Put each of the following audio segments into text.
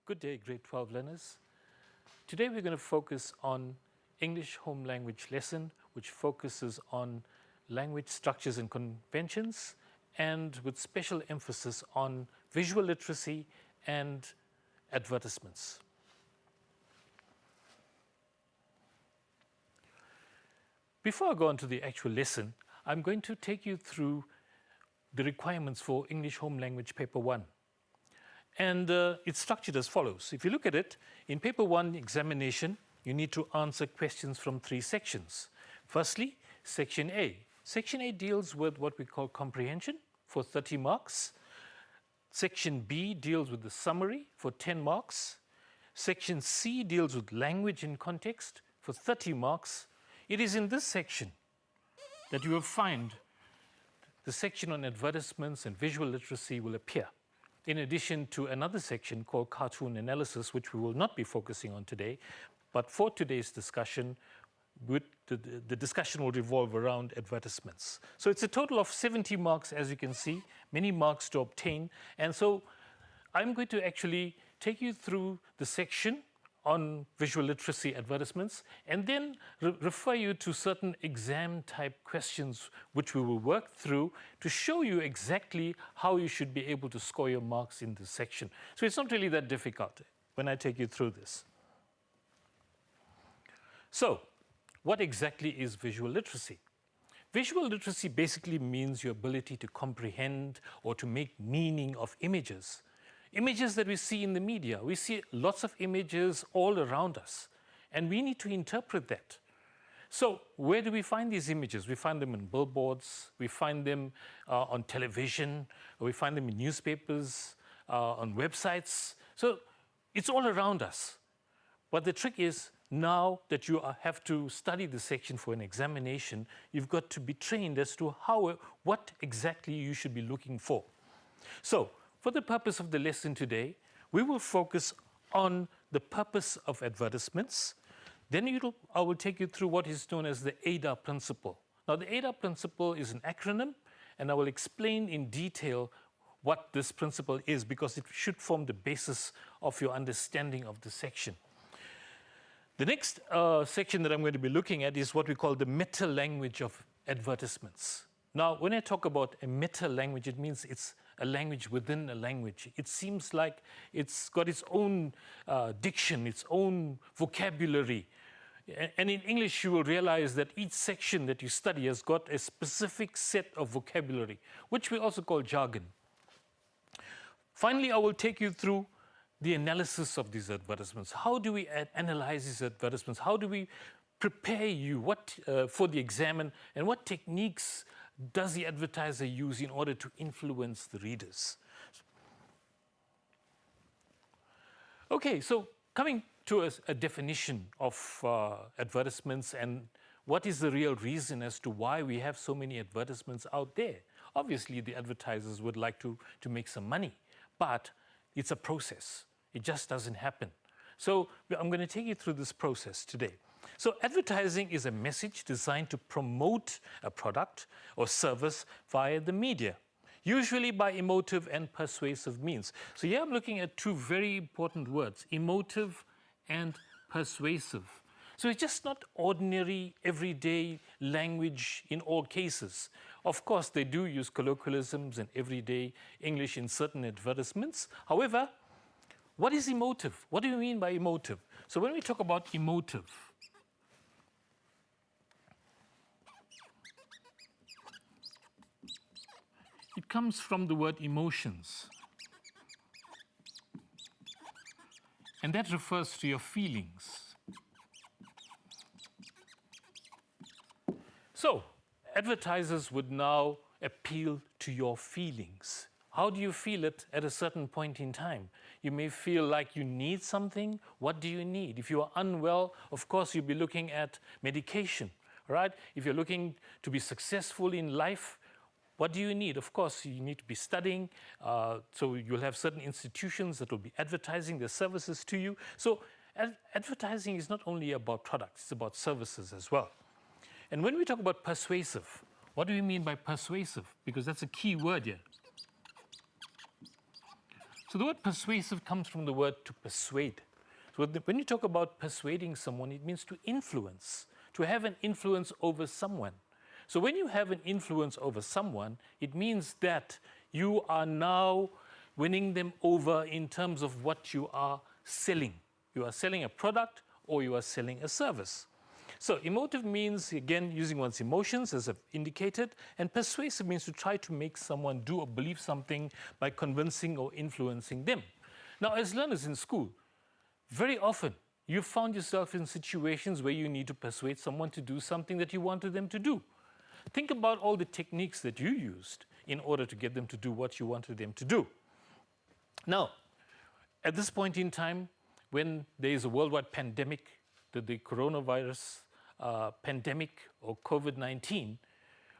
Good day, grade 12 learners. Today we're going to focus on English home language lesson, which focuses on language structures and conventions, and with special emphasis on visual literacy and advertisements. Before I go on to the actual lesson, I'm going to take you through the requirements for English Home Language Paper 1. And it's structured as follows. If you look at it, in Paper 1 examination, you need to answer questions from 3 sections. Firstly, Section A. Section A deals with what we call comprehension for 30 marks. Section B deals with the summary for 10 marks. Section C deals with language and context for 30 marks. It is in this section that you will find the section on advertisements and visual literacy will appear, in addition to another section called cartoon analysis, which we will not be focusing on today. But for today's discussion, the discussion will revolve around advertisements. So it's a total of 70 marks, as you can see, many marks to obtain. And so I'm going to actually take you through the section on visual literacy advertisements, and then refer you to certain exam type questions which we will work through to show you exactly how you should be able to score your marks in this section. So it's not really that difficult when I take you through this. So what exactly is visual literacy? Visual literacy basically means your ability to comprehend or to make meaning of images. Images that we see in the media. We see lots of images all around us, and we need to interpret that. So where do we find these images? We find them in billboards, we find them on television, we find them in newspapers, on websites. So it's all around us. But the trick is, now that you have to study the section for an examination, you've got to be trained as to what exactly you should be looking for. So for the purpose of the lesson today, we will focus on the purpose of advertisements. Then I will take you through what is known as the ADA principle. Now, the ADA principle is an acronym, and I will explain in detail what this principle is, because it should form the basis of your understanding of the section. The next section that I'm going to be looking at is what we call the meta-language of advertisements. Now, when I talk about a meta-language, it means it's a language within a language. It seems like it's got its own diction, its own vocabulary. And in English, you will realize that each section that you study has got a specific set of vocabulary, which we also call jargon. Finally, I will take you through the analysis of these advertisements. How do we analyze these advertisements? How do we prepare you for the exam, and what techniques does the advertiser use in order to influence the readers? Okay, so coming to a definition of advertisements, and what is the real reason as to why we have so many advertisements out there? Obviously, the advertisers would like to make some money, but it's a process. It just doesn't happen. So I'm going to take you through this process today. So advertising is a message designed to promote a product or service via the media, usually by emotive and persuasive means. So here I'm looking at 2 very important words, emotive and persuasive. So it's just not ordinary, everyday language in all cases. Of course, they do use colloquialisms and everyday English in certain advertisements. However, what is emotive? What do you mean by emotive? So when we talk about emotive, it comes from the word emotions. And that refers to your feelings. So, advertisers would now appeal to your feelings. How do you feel it at a certain point in time? You may feel like you need something. What do you need? If you are unwell, of course, you'll be looking at medication, right? If you're looking to be successful in life, what do you need? Of course, you need to be studying, so you'll have certain institutions that will be advertising their services to you. So advertising is not only about products, it's about services as well. And when we talk about persuasive, what do we mean by persuasive? Because that's a key word here. So the word persuasive comes from the word to persuade. So when you talk about persuading someone, it means to influence, to have an influence over someone. So when you have an influence over someone, it means that you are now winning them over in terms of what you are selling. You are selling a product or you are selling a service. So emotive means, again, using one's emotions, as I've indicated, and persuasive means to try to make someone do or believe something by convincing or influencing them. Now, as learners in school, very often you found yourself in situations where you need to persuade someone to do something that you wanted them to do. Think about all the techniques that you used in order to get them to do what you wanted them to do. Now, at this point in time, when there is a worldwide pandemic, the coronavirus pandemic or COVID-19,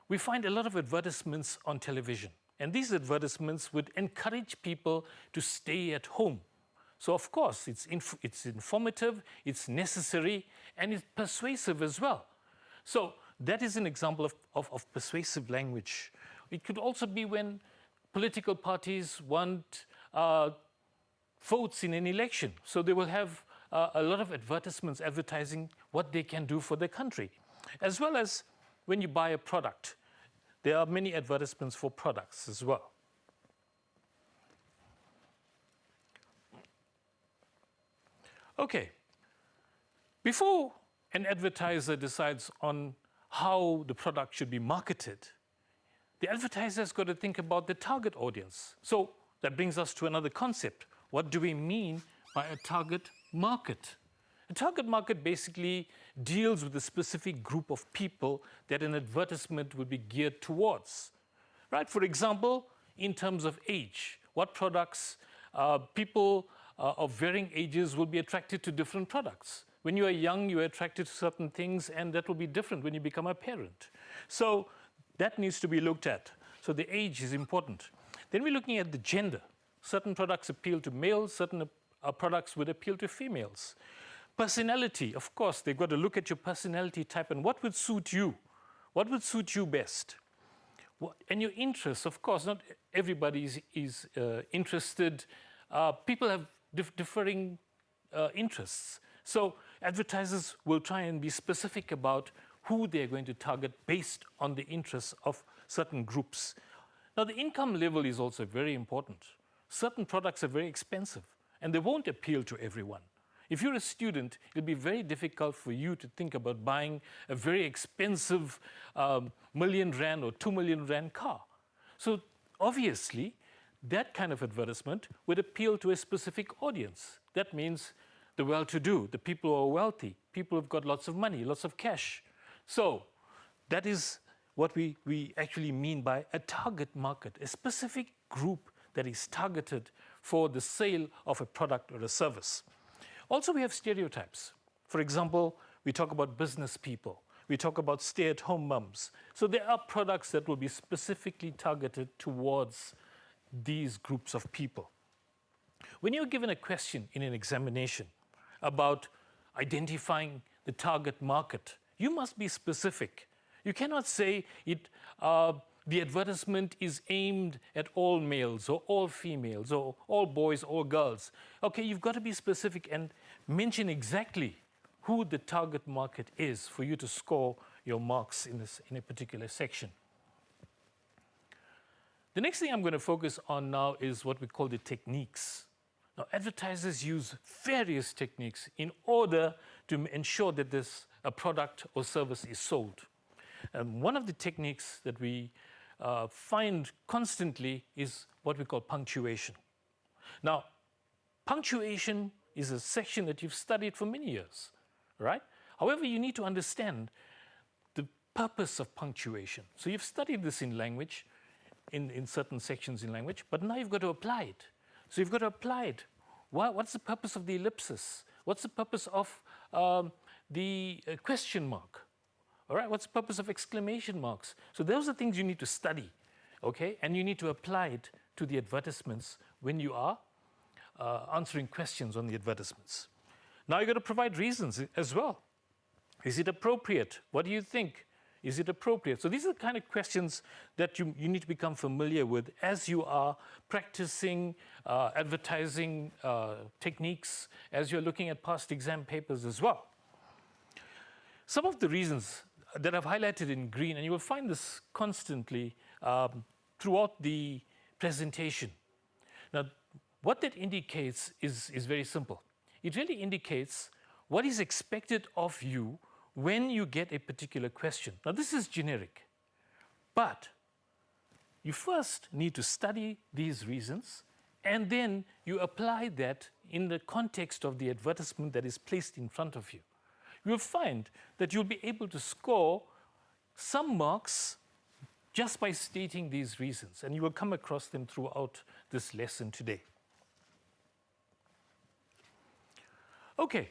we find a lot of advertisements on television. And these advertisements would encourage people to stay at home. So of course, it's informative, it's necessary, and it's persuasive as well. So that is an example of persuasive language. It could also be when political parties want votes in an election. So they will have a lot of advertisements advertising what they can do for their country. As well as when you buy a product, there are many advertisements for products as well. Okay, before an advertiser decides on how the product should be marketed, the advertiser's got to think about the target audience. So that brings us to another concept. What do we mean by a target market? A target market basically deals with a specific group of people that an advertisement would be geared towards. Right? For example, in terms of age, what products people of varying ages will be attracted to different products. When you are young, you are attracted to certain things, and that will be different when you become a parent. So that needs to be looked at. So the age is important. Then we're looking at the gender. Certain products appeal to males, certain products would appeal to females. Personality, of course, they've got to look at your personality type and what would suit you. What would suit you best? And your interests, of course, not everybody is interested. People have differing interests. So advertisers will try and be specific about who they're going to target based on the interests of certain groups. Now, the income level is also very important. Certain products are very expensive, and they won't appeal to everyone. If you're a student, it'll be very difficult for you to think about buying a very expensive R1,000,000 or R2,000,000 car. So obviously, that kind of advertisement would appeal to a specific audience. That means the well-to-do, the people who are wealthy, people who've got lots of money, lots of cash. So that is what we actually mean by a target market, a specific group that is targeted for the sale of a product or a service. Also, we have stereotypes. For example, we talk about business people. We talk about stay-at-home mums. So there are products that will be specifically targeted towards these groups of people. When you're given a question in an examination about identifying the target market, you must be specific. You cannot say the advertisement is aimed at all males or all females or all boys or girls. Okay, you've got to be specific and mention exactly who the target market is for you to score your marks in a particular section. The next thing I'm going to focus on now is what we call the techniques. Now, advertisers use various techniques in order to ensure that a product or service is sold. And one of the techniques that we find constantly is what we call punctuation. Now, punctuation is a section that you've studied for many years, right? However, you need to understand the purpose of punctuation. So you've studied this in language, in certain sections in language, but now you've got to apply it. So you've got to apply it. What's the purpose of the ellipsis? What's the purpose of the question mark? All right, what's the purpose of exclamation marks? So those are things you need to study, okay? And you need to apply it to the advertisements when you are answering questions on the advertisements. Now you've got to provide reasons as well. Is it appropriate? What do you think? Is it appropriate? So these are the kind of questions that you need to become familiar with as you are practicing advertising techniques, as you're looking at past exam papers as well. Some of the reasons that I've highlighted in green, and you will find this constantly throughout the presentation. Now, what that indicates is very simple. It really indicates what is expected of you when you get a particular question. Now, this is generic, but you first need to study these reasons, and then you apply that in the context of the advertisement that is placed in front of you. You'll find that you'll be able to score some marks just by stating these reasons, and you will come across them throughout this lesson today. Okay,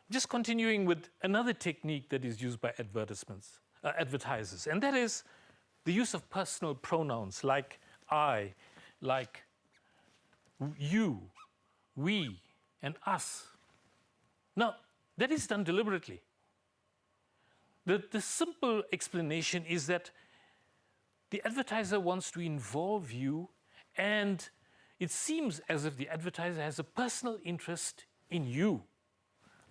just continuing with another technique that is used by advertisers, and that is the use of personal pronouns like I, like you, we, and us. Now, that is done deliberately. The simple explanation is that the advertiser wants to involve you, and it seems as if the advertiser has a personal interest in you.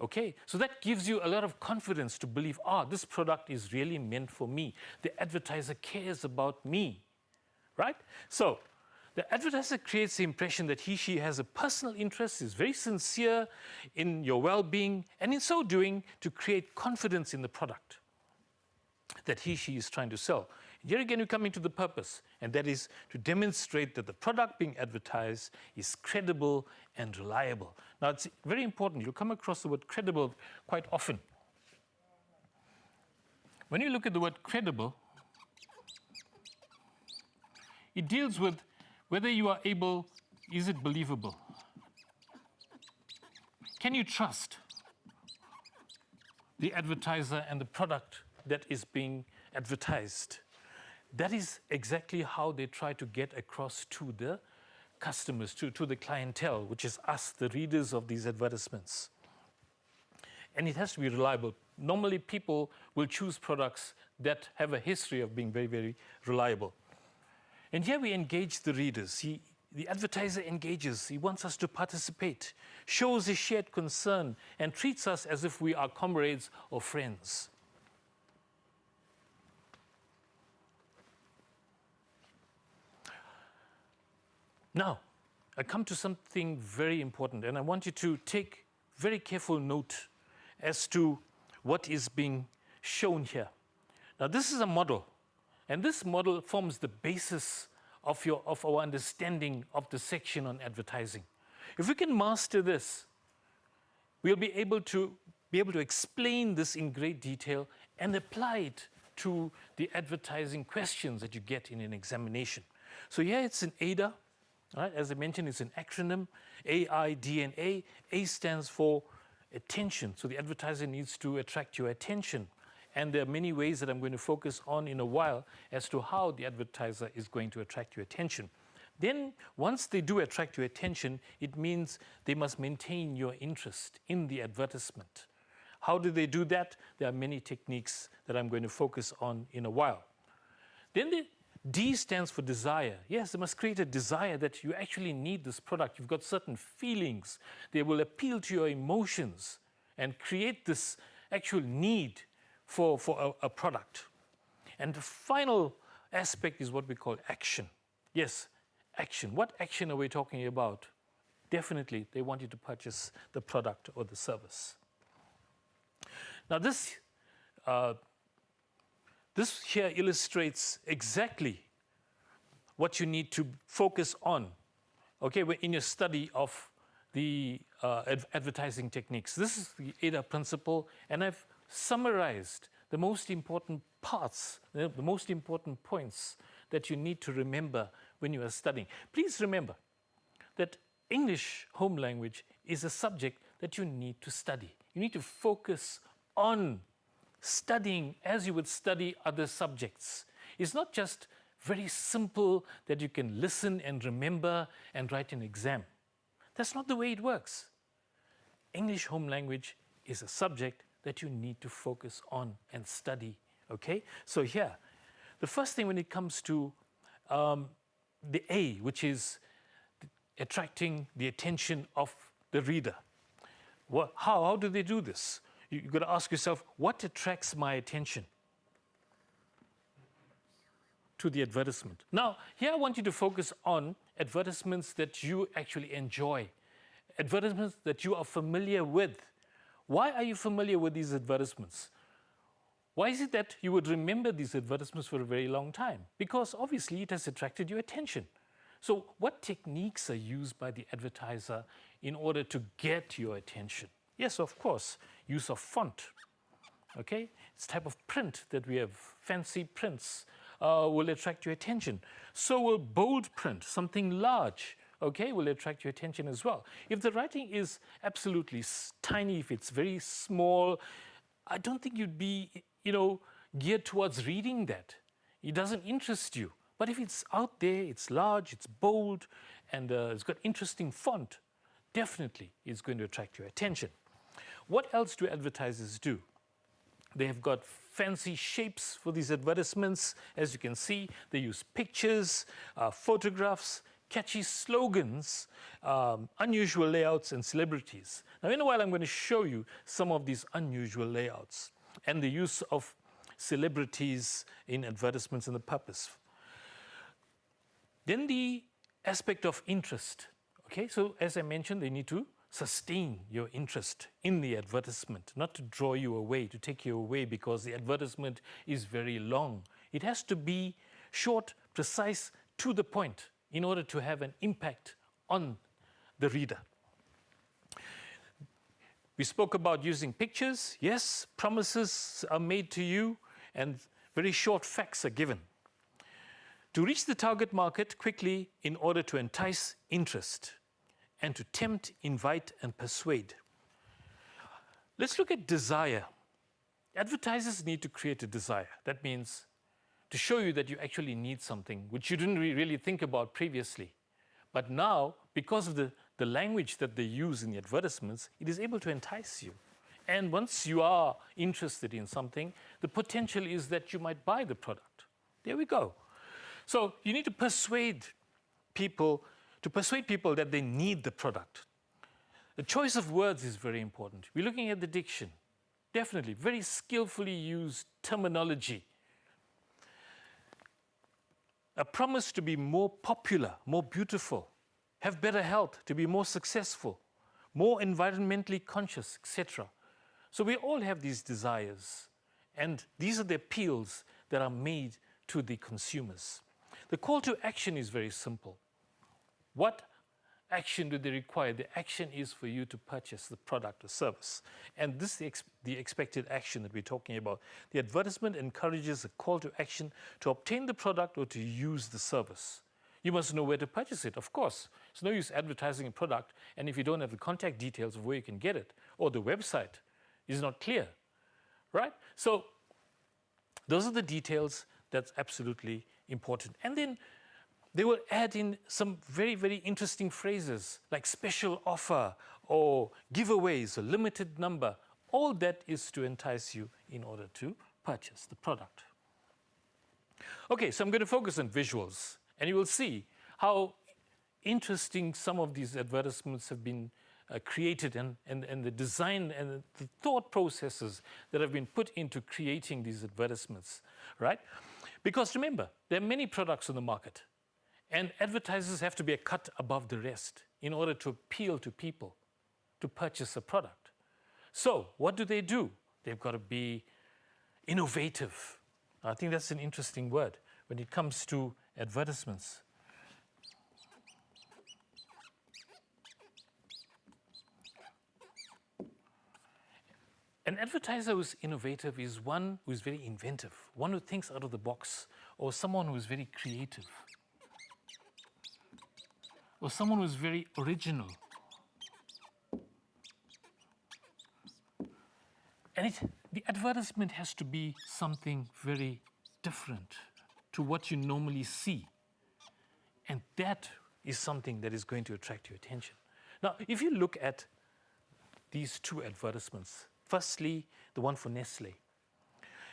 Okay, so that gives you a lot of confidence to believe, this product is really meant for me. The advertiser cares about me, right? So the advertiser creates the impression that she has a personal interest, is very sincere in your well-being, and in so doing, to create confidence in the product that she is trying to sell. Here again, we come into the purpose, and that is to demonstrate that the product being advertised is credible and reliable. Now, it's very important. You'll come across the word credible quite often. When you look at the word credible, it deals with whether you are able, is it believable? Can you trust the advertiser and the product that is being advertised? That is exactly how they try to get across to the customers, to the clientele, which is us, the readers of these advertisements. And it has to be reliable. Normally, people will choose products that have a history of being very, very reliable. And here we engage the readers. The advertiser engages. He wants us to participate, shows a shared concern, and treats us as if we are comrades or friends. Now, I come to something very important, and I want you to take very careful note as to what is being shown here. Now, this is a model, and this model forms the basis of our understanding of the section on advertising. If we can master this, we'll be able to explain this in great detail and apply it to the advertising questions that you get in an examination. So here it's an AIDA. Right? As I mentioned, it's an acronym, AIDNA. A stands for attention. So the advertiser needs to attract your attention. And there are many ways that I'm going to focus on in a while as to how the advertiser is going to attract your attention. Then, once they do attract your attention, it means they must maintain your interest in the advertisement. How do they do that? There are many techniques that I'm going to focus on in a while. Then the D stands for desire. Yes, they must create a desire that you actually need this product. You've got certain feelings. They will appeal to your emotions and create this actual need for a product. And the final aspect is what we call action. Yes, action. What action are we talking about? Definitely, they want you to purchase the product or the service. Now, this here illustrates exactly what you need to focus on, okay, in your study of the advertising techniques. This is the AIDA principle, and I've summarized the most important parts, the most important points that you need to remember when you are studying. Please remember that English home language is a subject that you need to study. You need to focus on studying as you would study other subjects. It's not just very simple that you can listen and remember and write an exam. That's not the way it works. English home language is a subject that you need to focus on and study Okay, so here, the first thing when it comes to the A, which is attracting the attention of the reader. How do they do this? You've got to ask yourself, what attracts my attention to the advertisement? Now, here I want you to focus on advertisements that you actually enjoy, advertisements that you are familiar with. Why are you familiar with these advertisements? Why is it that you would remember these advertisements for a very long time? Because obviously it has attracted your attention. So what techniques are used by the advertiser in order to get your attention? Yes, of course, use of font. Okay, it's type of print that we have, fancy prints will attract your attention. So will bold print, something large, okay, will attract your attention as well. If the writing is absolutely tiny, if it's very small, I don't think you'd be, geared towards reading that. It doesn't interest you. But if it's out there, it's large, it's bold, and it's got interesting font, definitely it's going to attract your attention. What else do advertisers do? They have got fancy shapes for these advertisements. As you can see, they use pictures, photographs, catchy slogans, unusual layouts, and celebrities. Now, in a while, I'm going to show you some of these unusual layouts and the use of celebrities in advertisements and the purpose. Then the aspect of interest. Okay, so as I mentioned, they need to sustain your interest in the advertisement, not to draw you away, to take you away because the advertisement is very long. It has to be short, precise, to the point in order to have an impact on the reader. We spoke about using pictures. Yes, promises are made to you and very short facts are given. To reach the target market quickly in order to entice interest and to tempt, invite, and persuade. Let's look at desire. Advertisers need to create a desire. That means to show you that you actually need something which you didn't really think about previously. But now, because of the language that they use in the advertisements, it is able to entice you. And once you are interested in something, the potential is that you might buy the product. There we go. So you need to persuade people that they need the product. The choice of words is very important. We're looking at the diction. Definitely, very skillfully used terminology. A promise to be more popular, more beautiful, have better health, to be more successful, more environmentally conscious, etc. So we all have these desires, and these are the appeals that are made to the consumers. The call to action is very simple. What action do they require? The action is for you to purchase the product or service. And this is the expected action that we're talking about. The advertisement encourages a call to action to obtain the product or to use the service. You must know where to purchase it, of course. It's no use advertising a product, and if you don't have the contact details of where you can get it, or the website is not clear, right? So those are the details that's absolutely important. And then they will add in some very, very interesting phrases like special offer or giveaways, a limited number. All that is to entice you in order to purchase the product. Okay, so I'm going to focus on visuals, and you will see how interesting some of these advertisements have been created and the design and the thought processes that have been put into creating these advertisements, right? Because remember, there are many products on the market. And advertisers have to be a cut above the rest in order to appeal to people to purchase a product. So what do? They've got to be innovative. I think that's an interesting word when it comes to advertisements. An advertiser who's innovative is one who's very inventive, one who thinks out of the box, or someone who is very creative, or someone who's very original. And the advertisement has to be something very different to what you normally see. And that is something that is going to attract your attention. Now, if you look at these two advertisements, firstly, the one for Nestle.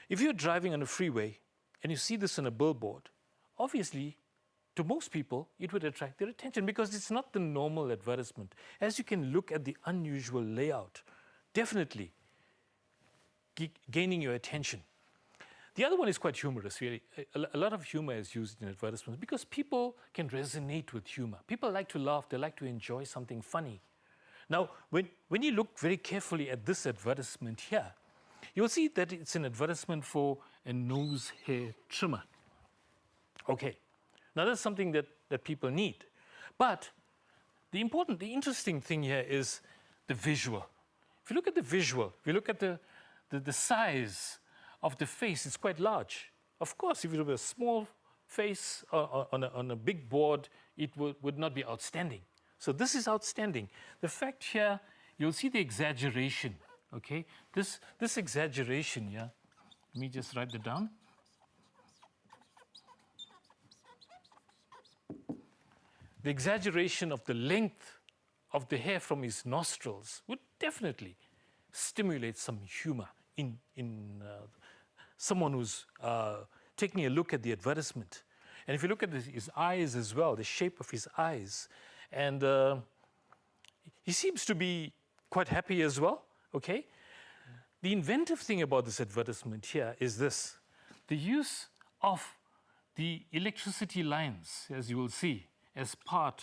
If you're driving on a freeway and you see this on a billboard, obviously, to most people, it would attract their attention because it's not the normal advertisement. As you can look at the unusual layout, definitely gaining your attention. The other one is quite humorous, really. A lot of humor is used in advertisements because people can resonate with humor. People like to laugh, they like to enjoy something funny. Now, when you look very carefully at this advertisement here, you'll see that it's an advertisement for a nose hair trimmer. Okay, now that's something that people need. But the interesting thing here is the visual. If you look at the visual, if you look at the size of the face, it's quite large. Of course, if you have a small face on a big board, it would not be outstanding. So this is outstanding. The fact here, you'll see the exaggeration, okay? This exaggeration, yeah, let me just write it down. The exaggeration of the length of the hair from his nostrils would definitely stimulate some humor in someone who's taking a look at the advertisement. And if you look at his eyes as well, the shape of his eyes, and he seems to be quite happy as well, okay? The inventive thing about this advertisement here is this: the use of the electricity lines, as you will see, as part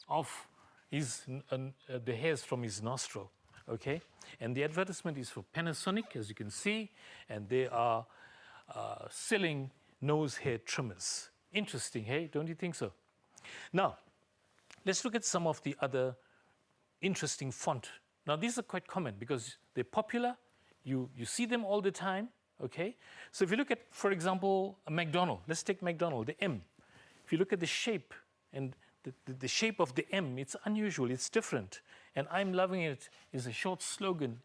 of the hairs from his nostril, okay? And the advertisement is for Panasonic, as you can see, and they are selling nose hair trimmers. Interesting, hey? Don't you think so? Now, let's look at some of the other interesting font. Now, these are quite common because they're popular. You see them all the time, okay? So if you look at, for example, a McDonald's, let's take McDonald's, the M. If you look at the shape, and the shape of the M, it's unusual, it's different. And I'm loving it is a short slogan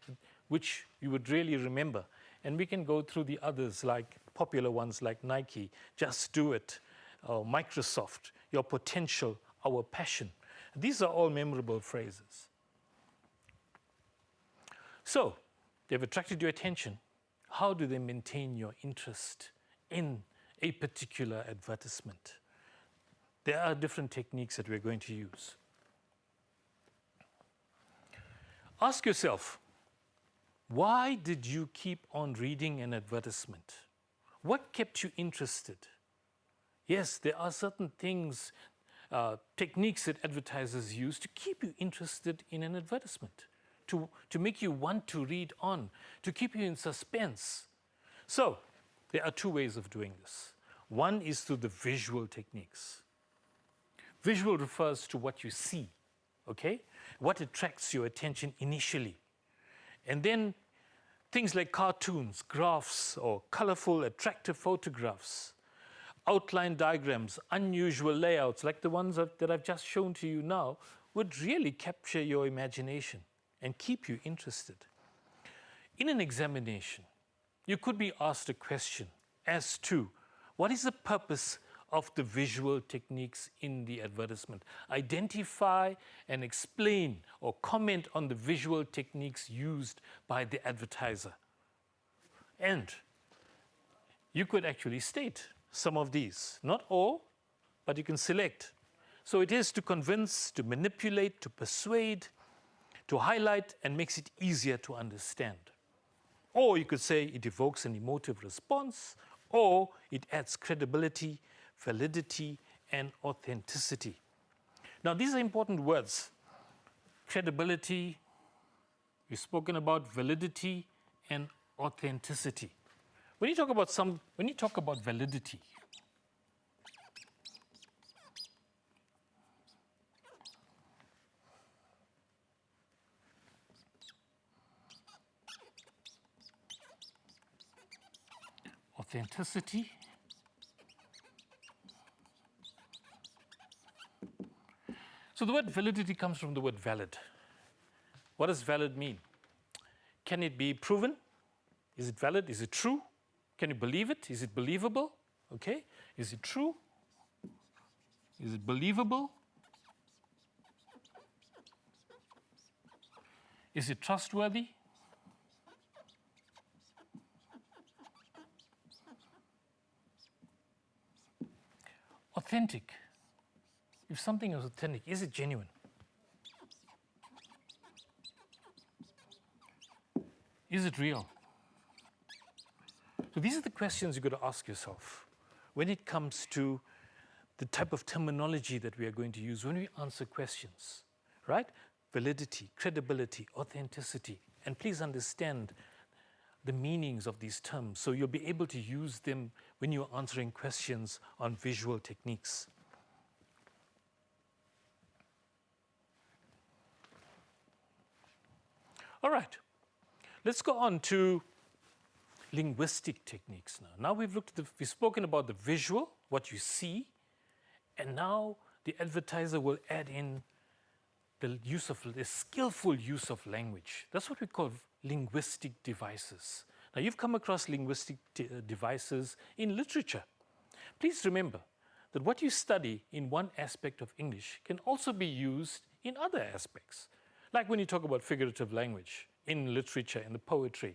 which you would really remember. And we can go through the others, like popular ones like Nike, Just Do It, Microsoft, Your Potential, Our Passion. These are all memorable phrases. So, they've attracted your attention. How do they maintain your interest in a particular advertisement? There are different techniques that we're going to use. Ask yourself, why did you keep on reading an advertisement? What kept you interested? Yes, there are certain things, techniques that advertisers use to keep you interested in an advertisement, to make you want to read on, to keep you in suspense. So, there are two ways of doing this. One is through the visual techniques. Visual refers to what you see, okay? What attracts your attention initially. And then things like cartoons, graphs, or colorful, attractive photographs, outline diagrams, unusual layouts like the ones that I've just shown to you now would really capture your imagination and keep you interested. In an examination, you could be asked a question as to what is the purpose of the visual techniques in the advertisement. Identify and explain or comment on the visual techniques used by the advertiser. And you could actually state some of these, not all, but you can select. So it is to convince, to manipulate, to persuade, to highlight, and makes it easier to understand. Or you could say it evokes an emotive response, or it adds credibility, validity, and authenticity. Now, these are important words. Credibility, we've spoken about validity and authenticity. When you talk about validity, authenticity, so the word validity comes from the word valid. What does valid mean? Can it be proven? Is it valid? Is it true? Can you believe it? Is it believable? Okay. Is it true? Is it believable? Is it trustworthy? authentic, if something is authentic, is it genuine? Is it real? So these are the questions you've got to ask yourself when it comes to the type of terminology that we are going to use when we answer questions, right? Validity, credibility, authenticity. And please understand the meanings of these terms so you'll be able to use them when you're answering questions on visual techniques. All right, let's go on to linguistic techniques now. Now we've spoken about the visual, what you see, and now the advertiser will add in the skillful use of language. That's what we call linguistic devices. Now you've come across linguistic devices in literature. Please remember that what you study in one aspect of English can also be used in other aspects. Like when you talk about figurative language in literature, in the poetry,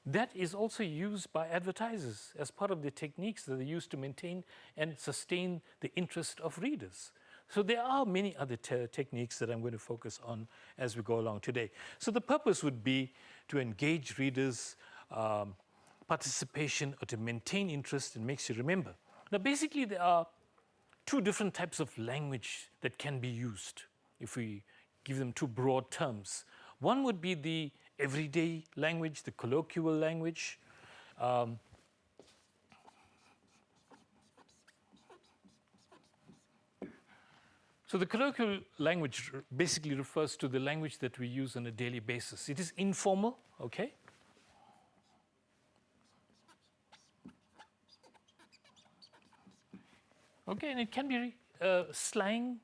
that is also used by advertisers as part of the techniques that they use to maintain and sustain the interest of readers. So there are many other techniques that I'm going to focus on as we go along today. So the purpose would be to engage readers' participation or to maintain interest and makes you remember. Now basically there are two different types of language that can be used if we give them two broad terms. One would be the everyday language, the colloquial language. So the colloquial language basically refers to the language that we use on a daily basis. It is informal, okay? Okay, and it can be slang,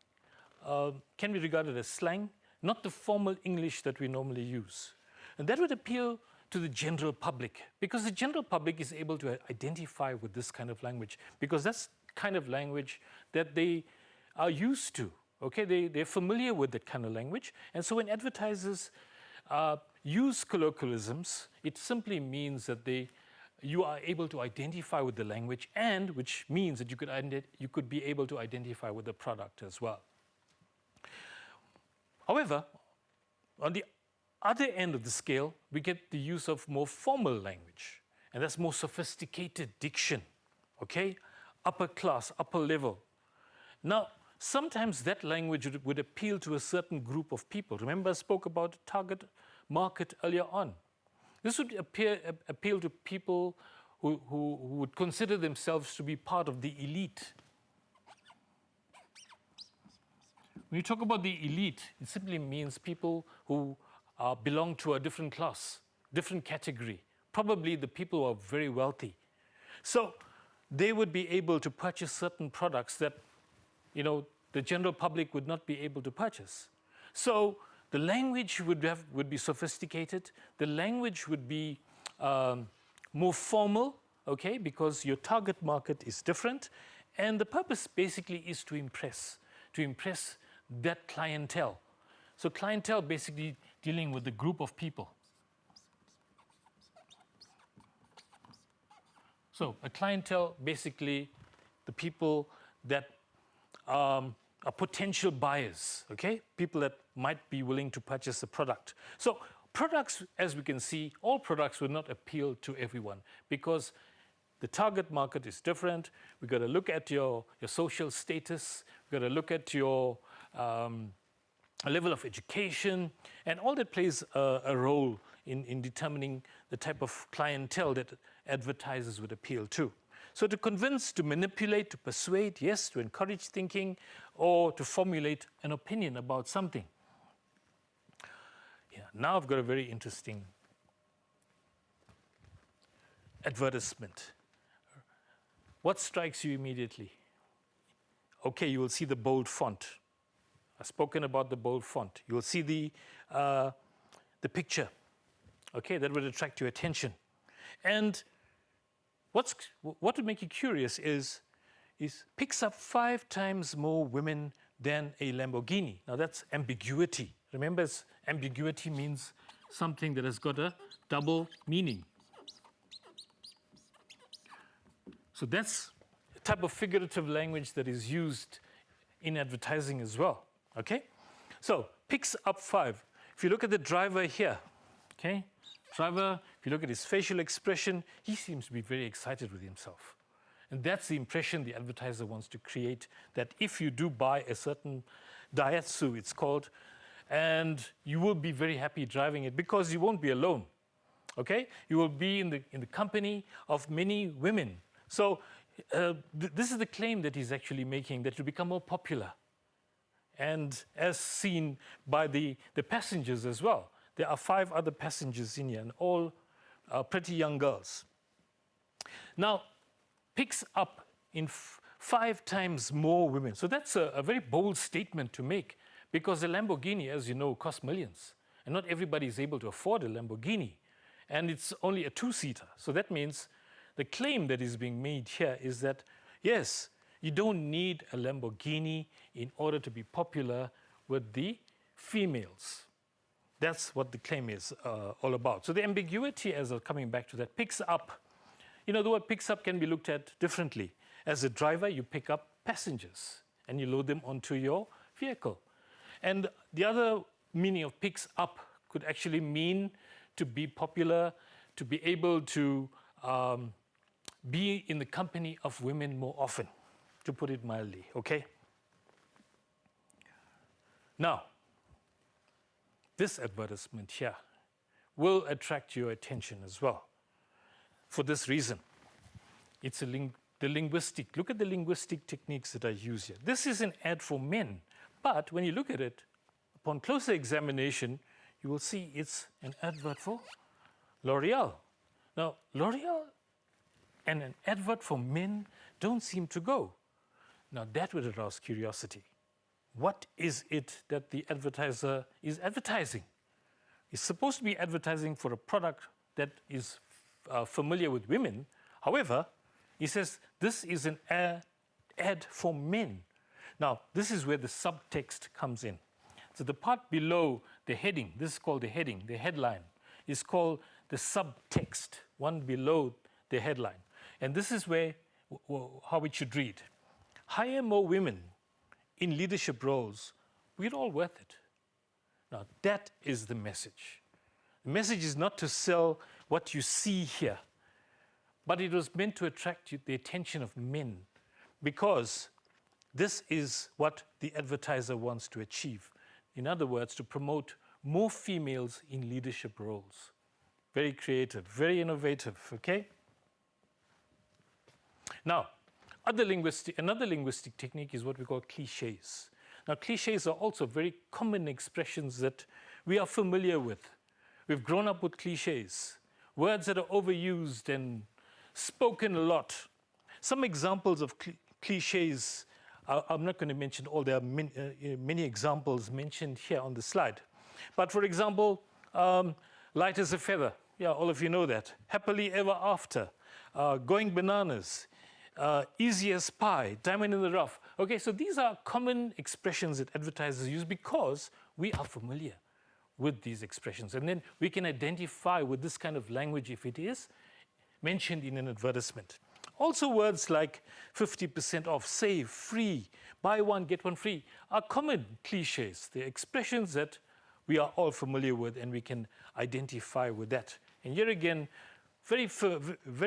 can be regarded as slang, not the formal English that we normally use. And that would appeal to the general public because the general public is able to identify with this kind of language because that's kind of language that they are used to. Okay, they're familiar with that kind of language. And so when advertisers use colloquialisms, it simply means that you are able to identify with the language, and which means that you could be able to identify with the product as well. However, on the other end of the scale, we get the use of more formal language, and that's more sophisticated diction, okay? Upper class, upper level. Now, sometimes that language would appeal to a certain group of people. Remember, I spoke about target market earlier on. This would appeal to people who would consider themselves to be part of the elite. When you talk about the elite, it simply means people who belong to a different class, different category, probably the people who are very wealthy. So they would be able to purchase certain products that, the general public would not be able to purchase. So the language would be sophisticated. The language would be more formal, okay, because your target market is different. And the purpose basically is to impress that clientele. So clientele basically dealing with the group of people. So a clientele, basically the people that are potential buyers, okay? People that might be willing to purchase a product. So products, as we can see, all products will not appeal to everyone because the target market is different. We've got to look at your social status. We've got to look at your level of education, and all that plays a role in determining the type of clientele that advertisers would appeal to. So to convince, to manipulate, to persuade, yes, to encourage thinking, or to formulate an opinion about something. Yeah, now I've got a very interesting advertisement. What strikes you immediately? Okay, you will see the bold font. I've spoken about the bold font. You will see the picture. Okay, that would attract your attention. And what would make you curious is picks up 5 times more women than a Lamborghini. Now that's ambiguity. Remember, ambiguity means something that has got a double meaning. So that's type of figurative language that is used in advertising as well, okay? So, picks up 5. If you look at the driver here, okay? Driver, if you look at his facial expression, he seems to be very excited with himself. And that's the impression the advertiser wants to create, that if you do buy a certain Daihatsu, it's called, and you will be very happy driving it because you won't be alone, okay? You will be in the company of many women. So this is the claim that he's actually making, that you become more popular. And as seen by the passengers as well. There are 5 other passengers in here, and all pretty young girls. Now, picks up in 5 times more women. So that's a very bold statement to make, because a Lamborghini, as you know, costs millions. And not everybody is able to afford a Lamborghini. And it's only a 2-seater. So that means the claim that is being made here is that, yes, you don't need a Lamborghini in order to be popular with the females. That's what the claim is all about. So the ambiguity, as coming back to that, picks up. You know, the word picks up can be looked at differently. As a driver, you pick up passengers and you load them onto your vehicle. And the other meaning of picks up could actually mean to be popular, to be able to be in the company of women more often, to put it mildly, okay? Now, this advertisement here will attract your attention as well. For this reason, it's the linguistic. Look at the linguistic techniques that I use here. This is an ad for men, but when you look at it, upon closer examination, you will see it's an advert for L'Oreal. Now, L'Oreal and an advert for men don't seem to go. Now, that would arouse curiosity. What is it that the advertiser is advertising? It's supposed to be advertising for a product that is familiar with women. However, he says this is an ad for men. Now, this is where the subtext comes in. So the part below the heading, this is called the heading, the headline, is called the subtext, one below the headline. And this is where how it should read. Hire more women in leadership roles, we're all worth it. Now, that is the message. The message is not to sell what you see here, but it was meant to attract the attention of men, because this is what the advertiser wants to achieve. In other words, to promote more females in leadership roles. Very creative, very innovative, okay? Now, another linguistic technique is what we call cliches. Now, cliches are also very common expressions that we are familiar with. We've grown up with cliches, words that are overused and spoken a lot. Some examples of cliches, I'm not going to mention all, there are many examples mentioned here on the slide. But for example, light as a feather. Yeah, all of you know that. Happily ever after, going bananas. Easy as pie, diamond in the rough. Okay, so these are common expressions that advertisers use because we are familiar with these expressions. And then we can identify with this kind of language if it is mentioned in an advertisement. Also, words like 50% off, save, free, buy one, get one free are common cliches. They're expressions that we are all familiar with and we can identify with that. And here again, very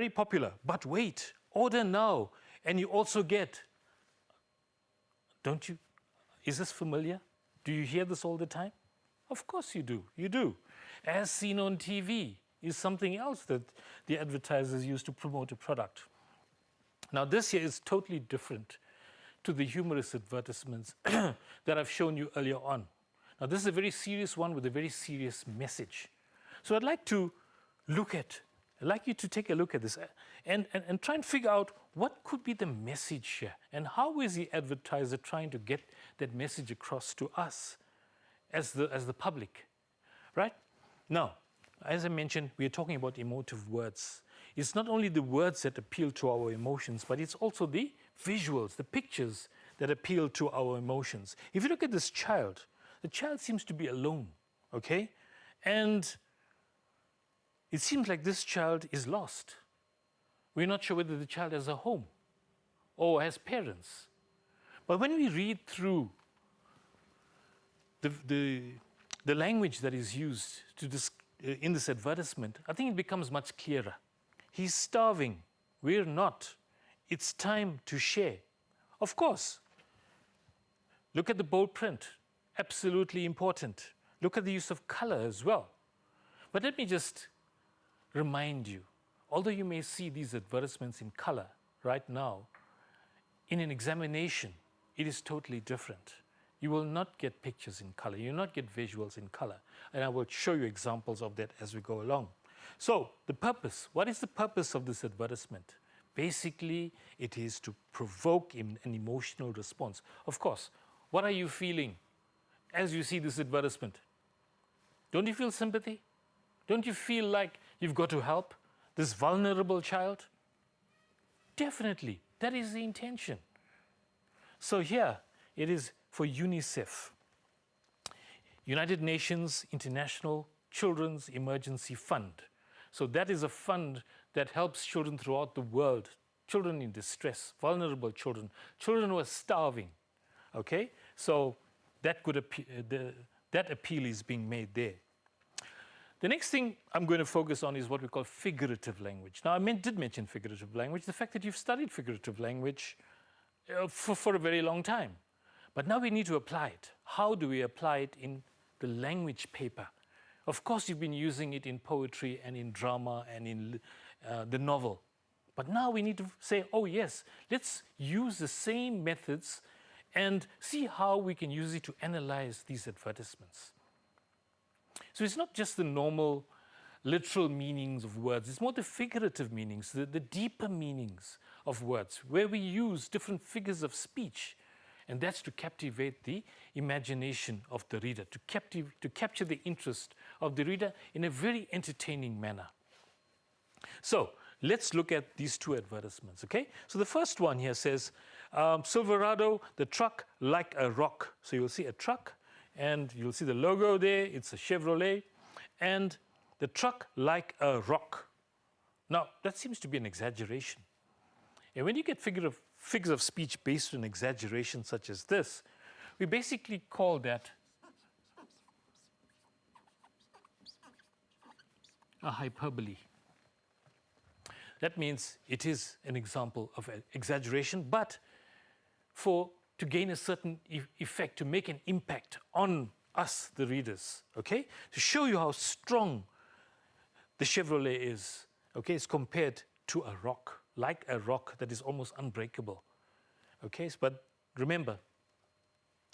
popular. But wait, order now, and you also get. Don't you? Is this familiar? Do you hear this all the time? Of course you do. You do. As seen on TV is something else that the advertisers use to promote a product. Now, this here is totally different to the humorous advertisements that I've shown you earlier on. Now, this is a very serious one with a very serious message. So I'd like you to take a look at this and try and figure out what could be the message here and how is the advertiser trying to get that message across to us as the public, right? Now, as I mentioned, we are talking about emotive words. It's not only the words that appeal to our emotions, but it's also the visuals, the pictures that appeal to our emotions. If you look at this child, the child seems to be alone, okay? And it seems like this child is lost. We're not sure whether the child has a home. or as parents. But when we read through the language that is used in this advertisement, I think it becomes much clearer. He's starving. We're not. It's time to share. Of course. Look at the bold print. Absolutely important. Look at the use of color as well. But let me just remind you, although you may see these advertisements in color right now, in an examination, it is totally different. You will not get pictures in color. You will not get visuals in color. And I will show you examples of that as we go along. So the purpose, what is the purpose of this advertisement? Basically, it is to provoke an emotional response. Of course, what are you feeling as you see this advertisement? Don't you feel sympathy? Don't you feel like you've got to help this vulnerable child? Definitely, that is the intention. So here, it is for UNICEF, United Nations International Children's Emergency Fund. So that is a fund that helps children throughout the world, children in distress, vulnerable children, children who are starving. Okay, so that appeal is being made there. The next thing I'm going to focus on is what we call figurative language. Now, I did mention figurative language, the fact that you've studied figurative language for a very long time. But now we need to apply it. How do we apply it in the language paper? Of course, you've been using it in poetry and in drama and in the novel. But now we need to say, oh yes, let's use the same methods and see how we can use it to analyze these advertisements. So it's not just the normal literal meanings of words, it's more the figurative meanings, the deeper meanings of words, where we use different figures of speech. And that's to captivate the imagination of the reader, to capture the interest of the reader in a very entertaining manner. So let's look at these two advertisements, okay? So the first one here says, Silverado, the truck like a rock. So you'll see a truck, and you'll see the logo there, it's a Chevrolet, and the truck like a rock. Now, that seems to be an exaggeration. And when you get figures of speech based on exaggeration such as this, we basically call that a hyperbole. That means it is an example of exaggeration, but to gain a certain effect, to make an impact on us, the readers, okay? To show you how strong the Chevrolet is, okay? It's compared to a rock, like a rock that is almost unbreakable, okay? But remember,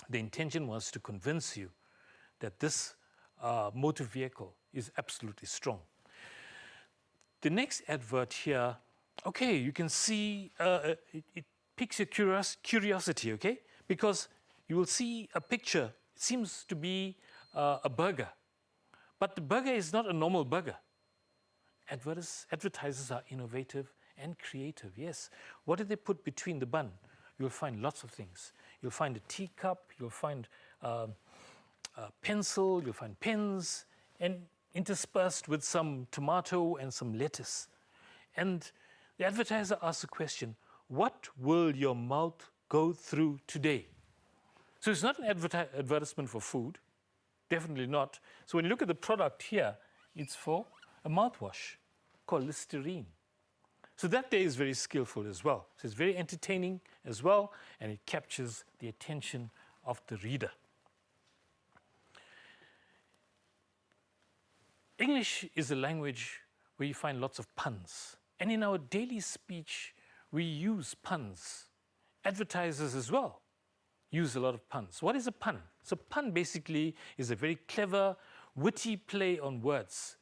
the intention was to convince you that this motor vehicle is absolutely strong. The next advert here, okay, you can see it piques your curiosity, okay? Because you will see a picture, it seems to be a burger. But the burger is not a normal burger. Advertisers are innovative and creative, yes. What did they put between the bun? You'll find lots of things. You'll find a teacup, you'll find a pencil, you'll find pens, and interspersed with some tomato and some lettuce. And the advertiser asks the question, what will your mouth go through today? So it's not an advertisement for food, definitely not. So when you look at the product here, it's for a mouthwash called Listerine. So that there is very skillful as well. So it's very entertaining as well, and it captures the attention of the reader. English is a language where you find lots of puns. And in our daily speech, we use puns. Advertisers as well use a lot of puns. What is a pun? So pun basically is a very clever, witty play on words,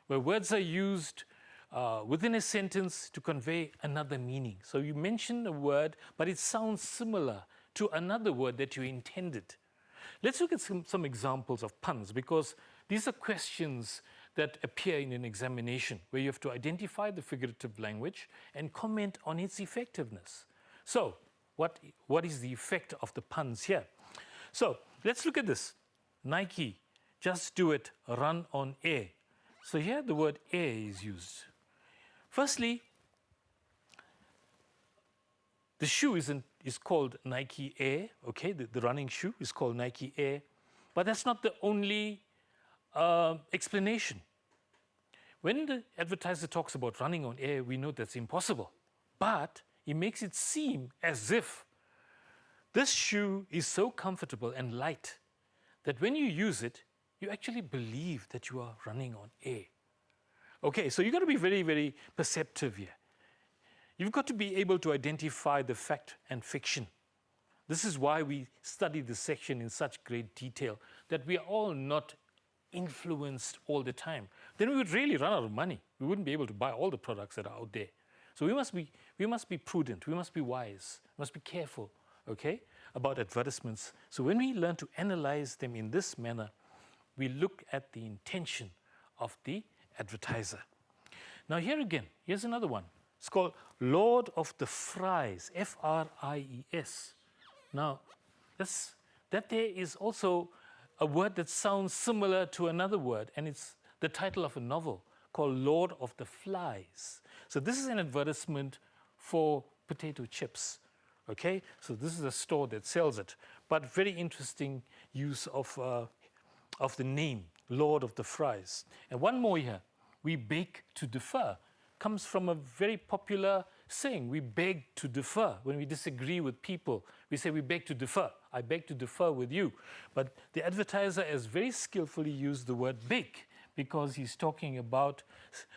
where words are used within a sentence to convey another meaning. So you mention a word, but it sounds similar to another word that you intended. Let's look at some examples of puns, because these are questions that appear in an examination where you have to identify the figurative language and comment on its effectiveness. So, what is the effect of the puns here? So, let's look at this. Nike, just do it, run on air. So here the word air is used. Firstly, The shoe is called Nike Air, okay? The running shoe is called Nike Air. But that's not the only explanation. When the advertiser talks about running on air, we know that's impossible. But he makes it seem as if this shoe is so comfortable and light that when you use it, you actually believe that you are running on air. Okay, so you've got to be very, very perceptive here. You've got to be able to identify the fact and fiction. This is why we study this section in such great detail, that we are all not influenced all the time. Then we would really run out of money. We wouldn't be able to buy all the products that are out there. So we must be prudent, we must be wise, we must be careful, okay, about advertisements. So when we learn to analyze them in this manner, we look at the intention of the advertiser. Now here again, here's another one. It's called Lord of the Fries, F-R-I-E-S. Now, that there is also a word that sounds similar to another word, and it's the title of a novel called Lord of the Flies. So this is an advertisement for potato chips, okay? So this is a store that sells it, but very interesting use of the name, Lord of the Fries. And one more here, we beg to differ, comes from a very popular saying. We beg to differ. When we disagree with people, we say we beg to differ. I beg to differ with you. But the advertiser has very skillfully used the word beg because he's talking about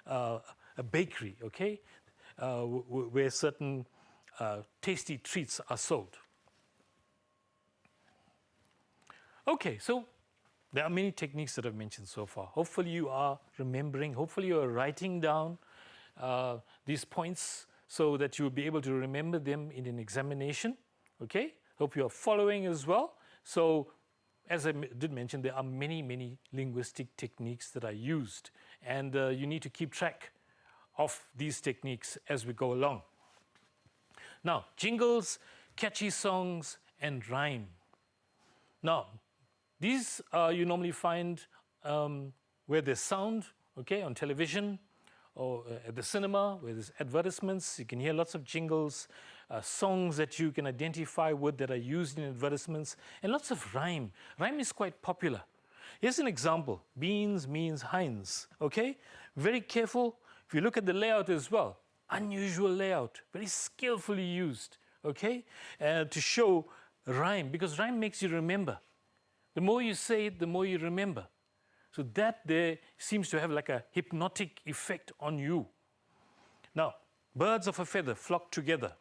a bakery, okay, where certain tasty treats are sold. Okay, so there are many techniques that I've mentioned so far. Hopefully you are remembering, hopefully you are writing down these points so that you'll be able to remember them in an examination, okay? Hope you are following as well. So, as I did mention, there are many, many linguistic techniques that are used, and you need to keep track of these techniques as we go along. Now, jingles, catchy songs, and rhyme. Now, these you normally find where there's sound, okay, on television, or at the cinema, where there's advertisements. You can hear lots of jingles, songs that you can identify with that are used in advertisements, and lots of rhyme. Rhyme is quite popular. Here's an example. Beans means Heinz, okay? Very careful. If you look at the layout as well, unusual layout, very skillfully used, okay? To show rhyme, because rhyme makes you remember. The more you say it, the more you remember. So that there seems to have like a hypnotic effect on you. Now, birds of a feather flock together.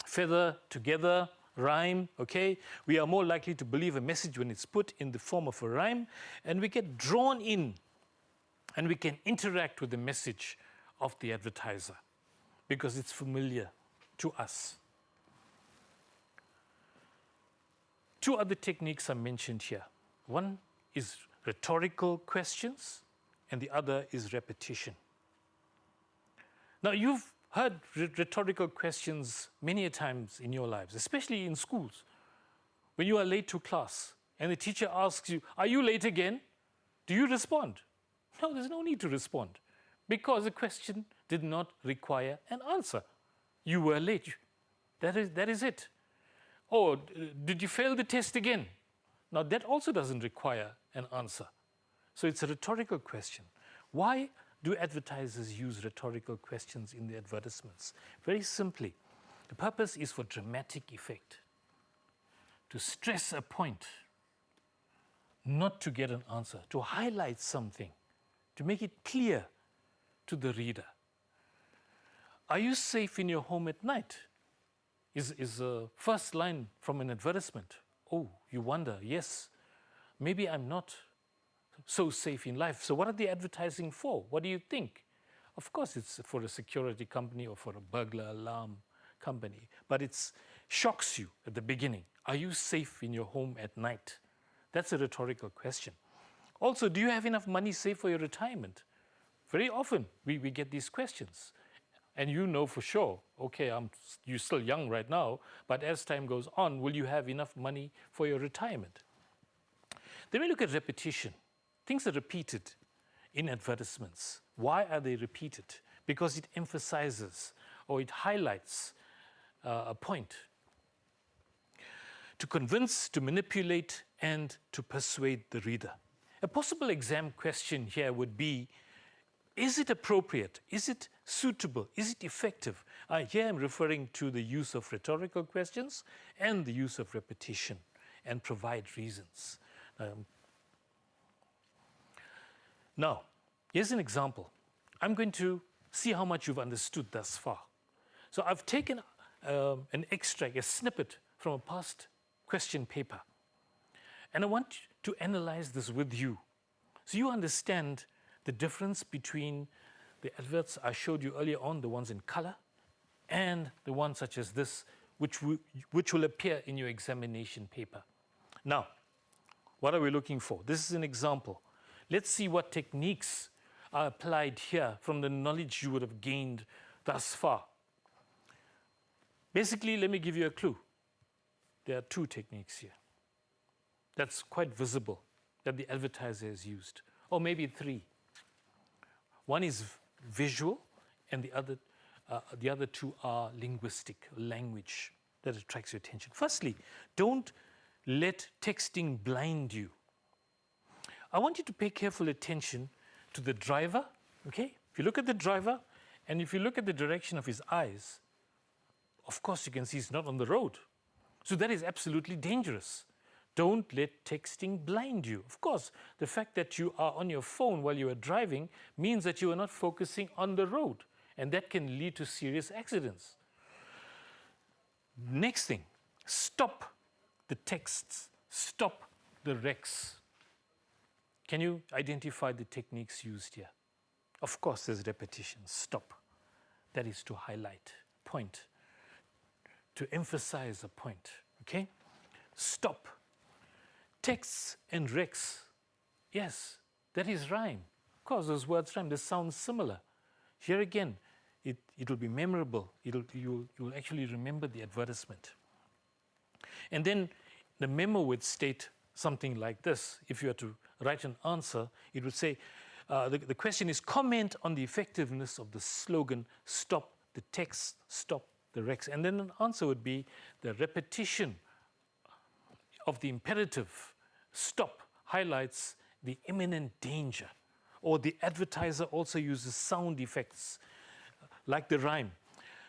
Feather, together, rhyme, okay? We are more likely to believe a message when it's put in the form of a rhyme, and we get drawn in, and we can interact with the message of the advertiser because it's familiar to us. Two other techniques are mentioned here. One is rhetorical questions, and the other is repetition. Now, you've heard rhetorical questions many a times in your lives, especially in schools. When you are late to class and the teacher asks you, "Are you late again?" Do you respond? No, there's no need to respond because the question did not require an answer. You were late. That is it. Or, did you fail the test again? Now, that also doesn't require an answer. So it's a rhetorical question. Why do advertisers use rhetorical questions in the advertisements? Very simply, the purpose is for dramatic effect, to stress a point, not to get an answer, to highlight something, to make it clear to the reader. Are you safe in your home at night? Is the first line from an advertisement. Oh, you wonder, yes, maybe I'm not so safe in life. So what are they advertising for? What do you think? Of course, it's for a security company or for a burglar alarm company, but it shocks you at the beginning. Are you safe in your home at night? That's a rhetorical question. Also, do you have enough money saved for your retirement? Very often we get these questions. And you know for sure, okay, you're still young right now, but as time goes on, will you have enough money for your retirement? Then we look at repetition. Things are repeated in advertisements. Why are they repeated? Because it emphasizes or it highlights a point. To convince, to manipulate, and to persuade the reader. A possible exam question here would be, is it appropriate? Is it suitable? Is it effective? Here I'm referring to the use of rhetorical questions and the use of repetition, and provide reasons. Now, here's an example. I'm going to see how much you've understood thus far. So I've taken an extract, a snippet from a past question paper. And I want to analyze this with you, so you understand the difference between the adverts I showed you earlier on, the ones in color, and the ones such as this, which will appear in your examination paper. Now, what are we looking for? This is an example. Let's see what techniques are applied here from the knowledge you would have gained thus far. Basically, let me give you a clue. There are two techniques here. That's quite visible that the advertiser has used, or maybe three. One is visual, and the other two are linguistic, language that attracts your attention. Firstly, don't let texting blind you. I want you to pay careful attention to the driver, okay? If you look at the driver, and if you look at the direction of his eyes, of course you can see he's not on the road. So that is absolutely dangerous. Don't let texting blind you. Of course, the fact that you are on your phone while you are driving means that you are not focusing on the road, and that can lead to serious accidents. Next thing, stop the texts, stop the recs. Can you identify the techniques used here? Of course, there's repetition, stop. That is to highlight, point, to emphasize a point, okay? Stop. Texts and recs, yes, that is rhyme. Of course, those words rhyme, they sound similar. Here again, it'll be memorable. You'll actually remember the advertisement. And then the memo would state something like this. If you were to write an answer, it would say, the question is, comment on the effectiveness of the slogan, stop the text, stop the recs. And then an answer would be the repetition of the imperative, stop, highlights the imminent danger. Or the advertiser also uses sound effects, like the rhyme,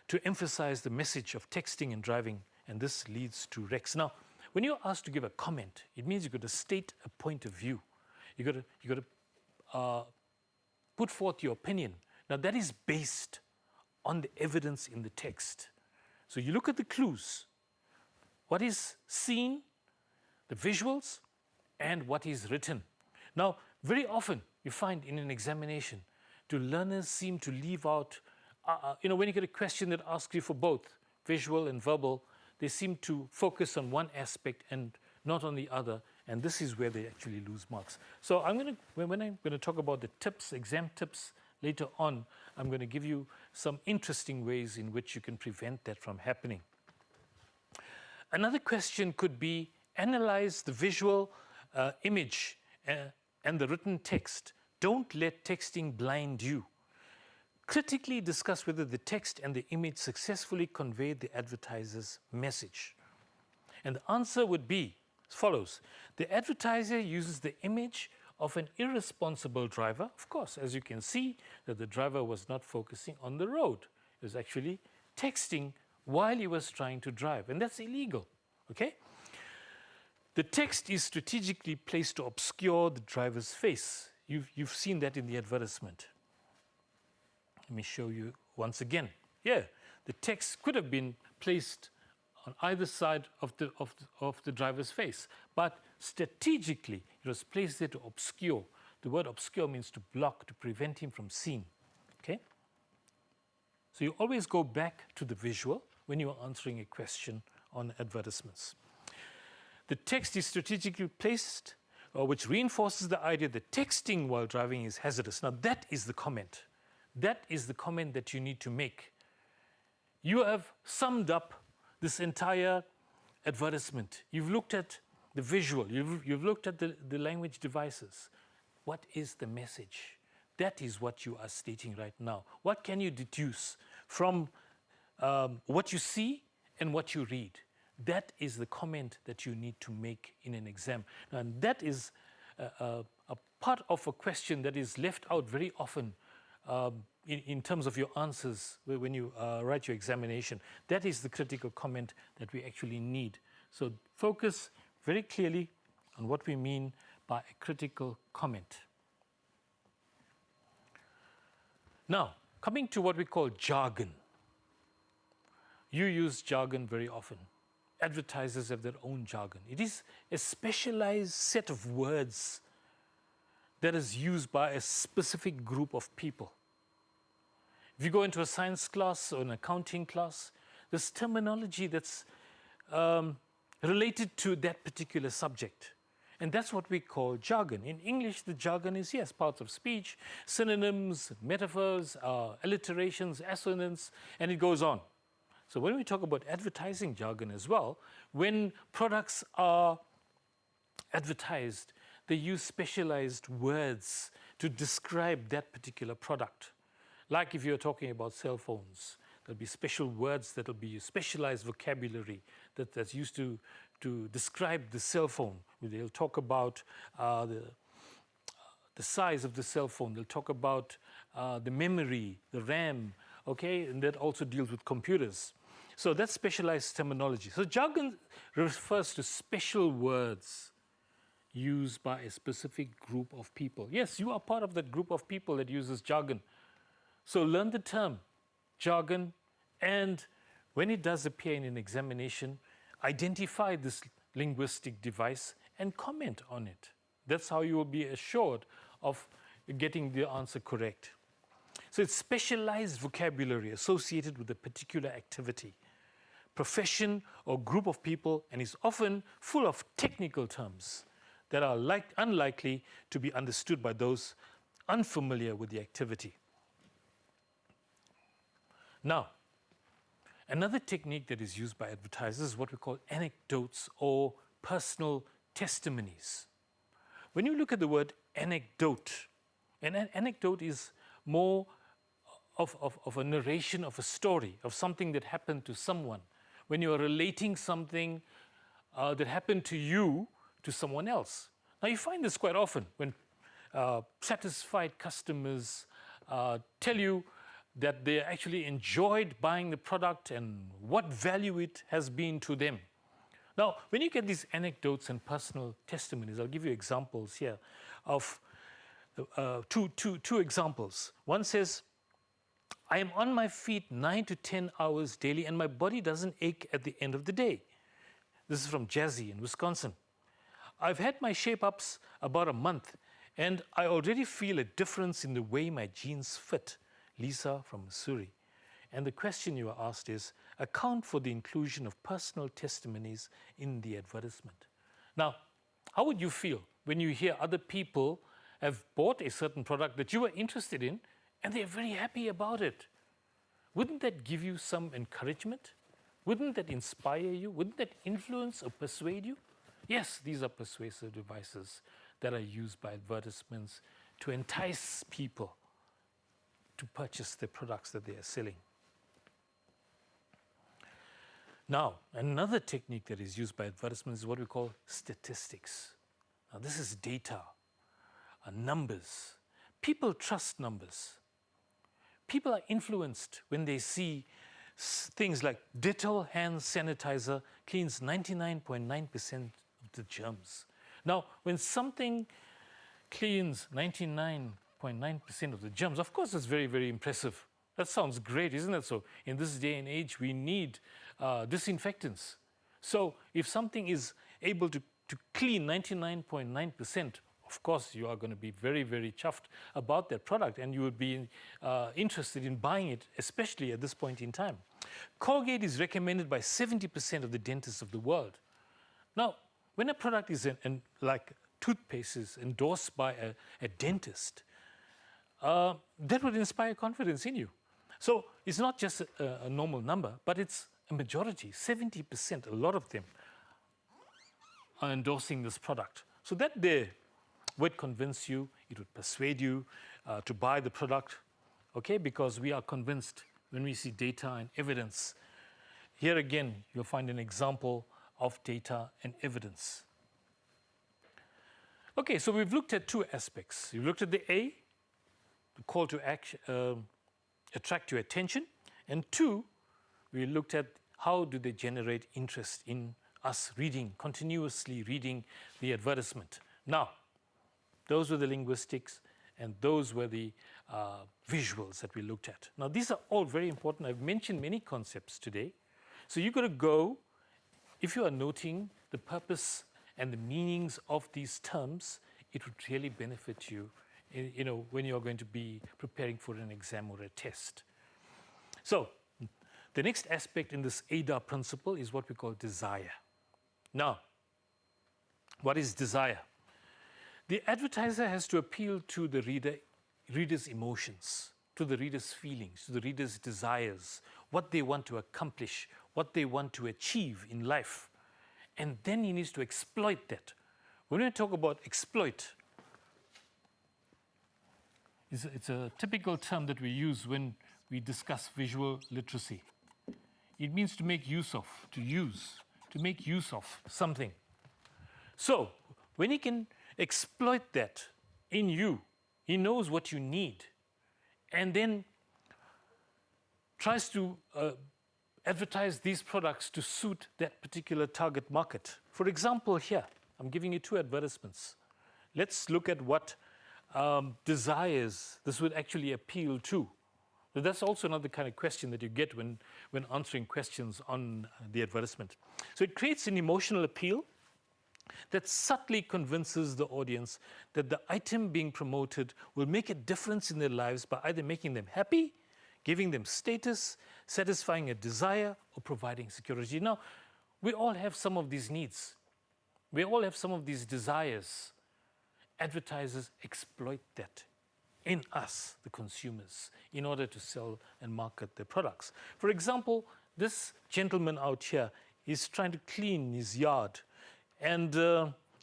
to emphasize the message of texting and driving, and this leads to recs. Now, when you're asked to give a comment, it means you've got to state a point of view. You've got to put forth your opinion. Now, that is based on the evidence in the text. So you look at the clues. What is seen, the visuals, and what is written. Now, very often you find in an examination, do learners seem to leave out, when you get a question that asks you for both visual and verbal, they seem to focus on one aspect and not on the other, and this is where they actually lose marks. So when I'm going to talk about the tips, exam tips later on, I'm going to give you some interesting ways in which you can prevent that from happening. Another question could be, analyze the visual image and the written text. Don't let texting blind you. Critically discuss whether the text and the image successfully convey the advertiser's message. And the answer would be as follows. The advertiser uses the image of an irresponsible driver. Of course, as you can see, that the driver was not focusing on the road. He was actually texting while he was trying to drive, and that's illegal, okay? The text is strategically placed to obscure the driver's face. You've seen that in the advertisement. Let me show you once again. Yeah, the text could have been placed on either side of the driver's face, but strategically it was placed there to obscure. The word obscure means to block, to prevent him from seeing. Okay? So you always go back to the visual when you are answering a question on advertisements. The text is strategically placed, which reinforces the idea that texting while driving is hazardous. Now that is the comment. That is the comment that you need to make. You have summed up this entire advertisement. You've looked at the visual. You've looked at the language devices. What is the message? That is what you are stating right now. What can you deduce from what you see and what you read. That is the comment that you need to make in an exam. And that is a part of a question that is left out very often in terms of your answers when you write your examination. That is the critical comment that we actually need. So focus very clearly on what we mean by a critical comment. Now, coming to what we call jargon. You use jargon very often. Advertisers have their own jargon. It is a specialized set of words that is used by a specific group of people. If you go into a science class or an accounting class, there's terminology that's related to that particular subject. And that's what we call jargon. In English, the jargon is, yes, parts of speech, synonyms, metaphors, alliterations, assonance, and it goes on. So when we talk about advertising jargon as well, when products are advertised, they use specialized words to describe that particular product. Like if you're talking about cell phones, there'll be special words that'll be specialized vocabulary that's used to describe the cell phone. They'll talk about the size of the cell phone. They'll talk about the memory, the RAM, okay? And that also deals with computers. So that's specialized terminology. So jargon refers to special words used by a specific group of people. Yes, you are part of that group of people that uses jargon. So learn the term, jargon, and when it does appear in an examination, identify this linguistic device and comment on it. That's how you will be assured of getting the answer correct. So it's specialized vocabulary associated with a particular activity, profession or group of people, and is often full of technical terms that are unlikely to be understood by those unfamiliar with the activity. Now, another technique that is used by advertisers is what we call anecdotes or personal testimonies. When you look at the word anecdote, an anecdote is more of a narration of a story, of something that happened to someone. When you are relating something that happened to you to someone else. Now you find this quite often when satisfied customers tell you that they actually enjoyed buying the product and what value it has been to them. Now, when you get these anecdotes and personal testimonies, I'll give you examples here of two examples. One says, I am on my feet 9 to 10 hours daily and my body doesn't ache at the end of the day. This is from Jazzy in Wisconsin. I've had my shape-ups about a month and I already feel a difference in the way my jeans fit. Lisa from Missouri. And the question you are asked is, account for the inclusion of personal testimonies in the advertisement. Now, how would you feel when you hear other people have bought a certain product that you were interested in and they're very happy about it? Wouldn't that give you some encouragement? Wouldn't that inspire you? Wouldn't that influence or persuade you? Yes, these are persuasive devices that are used by advertisements to entice people to purchase the products that they are selling. Now, another technique that is used by advertisements is what we call statistics. Now, this is data, numbers. People trust numbers. People are influenced when they see things like Dettol hand sanitizer cleans 99.9% of the germs. Now, when something cleans 99.9% of the germs, of course, it's very, very impressive. That sounds great, isn't it? So in this day and age, we need disinfectants. So if something is able to clean 99.9%, of course, you are going to be very, very chuffed about that product and you would be interested in buying it, especially at this point in time. Colgate is recommended by 70% of the dentists of the world. Now, when a product is, like toothpaste is endorsed by a dentist, that would inspire confidence in you. So it's not just a normal number, but it's a majority, 70%, a lot of them are endorsing this product. So that there would convince you, it would persuade you to buy the product, okay? Because we are convinced when we see data and evidence. Here again, you'll find an example of data and evidence. Okay, so we've looked at two aspects. We've looked at the A, the call to action, attract your attention, and two, we looked at how do they generate interest in us reading, continuously reading the advertisement. Now, those were the linguistics, and those were the visuals that we looked at. Now, these are all very important. I've mentioned many concepts today. So you've got to go, if you are noting the purpose and the meanings of these terms, it would really benefit you, when you're going to be preparing for an exam or a test. So the next aspect in this ADA principle is what we call desire. Now, what is desire? The advertiser has to appeal to the reader's emotions, to the reader's feelings, to the reader's desires, what they want to accomplish, what they want to achieve in life. And then he needs to exploit that. When we talk about exploit, it's a typical term that we use when we discuss visual literacy. It means to make use of, to make use of something. So when he can exploit that in you, he knows what you need, and then tries to advertise these products to suit that particular target market. For example, here, I'm giving you two advertisements. Let's look at what desires this would actually appeal to. So that's also another kind of question that you get when answering questions on the advertisement. So it creates an emotional appeal that subtly convinces the audience that the item being promoted will make a difference in their lives by either making them happy, giving them status, satisfying a desire, or providing security. Now, we all have some of these needs. We all have some of these desires. Advertisers exploit that in us, the consumers, in order to sell and market their products. For example, this gentleman out here is trying to clean his yard. And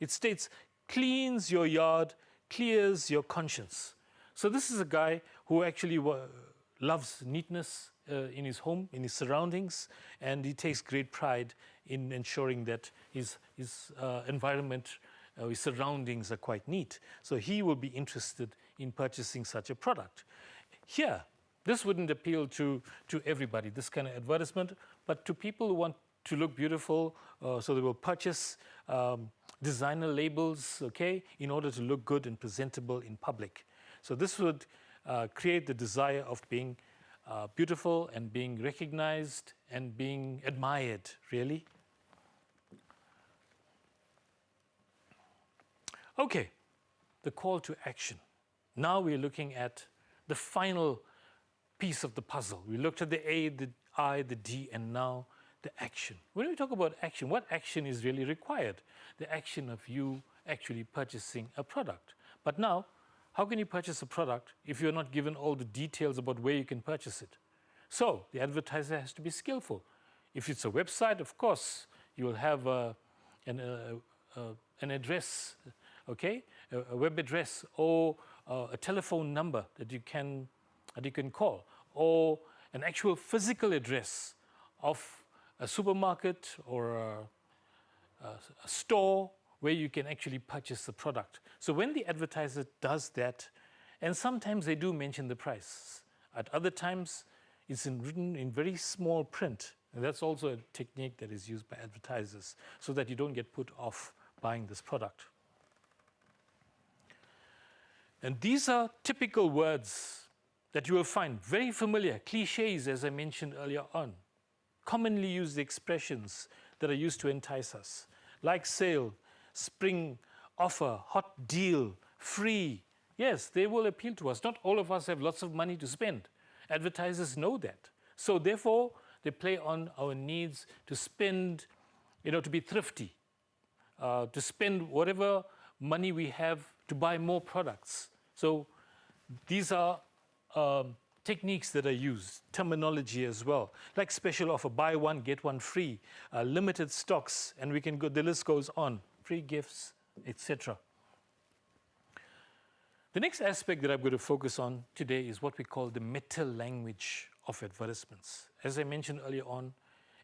it states, cleans your yard, clears your conscience. So this is a guy who actually loves neatness in his home, in his surroundings, and he takes great pride in ensuring that his environment, his surroundings are quite neat. So he will be interested in purchasing such a product. Here, this wouldn't appeal to everybody, this kind of advertisement, but to people who want to look beautiful, so they will purchase designer labels, okay, in order to look good and presentable in public. So this would create the desire of being beautiful and being recognized and being admired, really. Okay, the call to action. Now we're looking at the final piece of the puzzle. We looked at the A, the I, the D, and now the action. When we talk about action, what action is really required? The action of you actually purchasing a product. But now, how can you purchase a product if you're not given all the details about where you can purchase it? So the advertiser has to be skillful. If it's a website, of course, you will have an address, okay, a web address, or a telephone number that you can call, or an actual physical address of a supermarket or a store where you can actually purchase the product. So when the advertiser does that, and sometimes they do mention the price, at other times it's written in very small print. And that's also a technique that is used by advertisers so that you don't get put off buying this product. And these are typical words that you will find very familiar, cliches, as I mentioned earlier on. Commonly used expressions that are used to entice us, like sale, spring offer, hot deal, free. Yes, they will appeal to us. Not all of us have lots of money to spend. Advertisers know that. So therefore, they play on our needs to spend, to be thrifty, to spend whatever money we have to buy more products. So these are techniques that are used, terminology as well, like special offer, buy one, get one free, limited stocks, and we can go, the list goes on, free gifts, etc. The next aspect that I'm going to focus on today is what we call the meta language of advertisements. As I mentioned earlier on,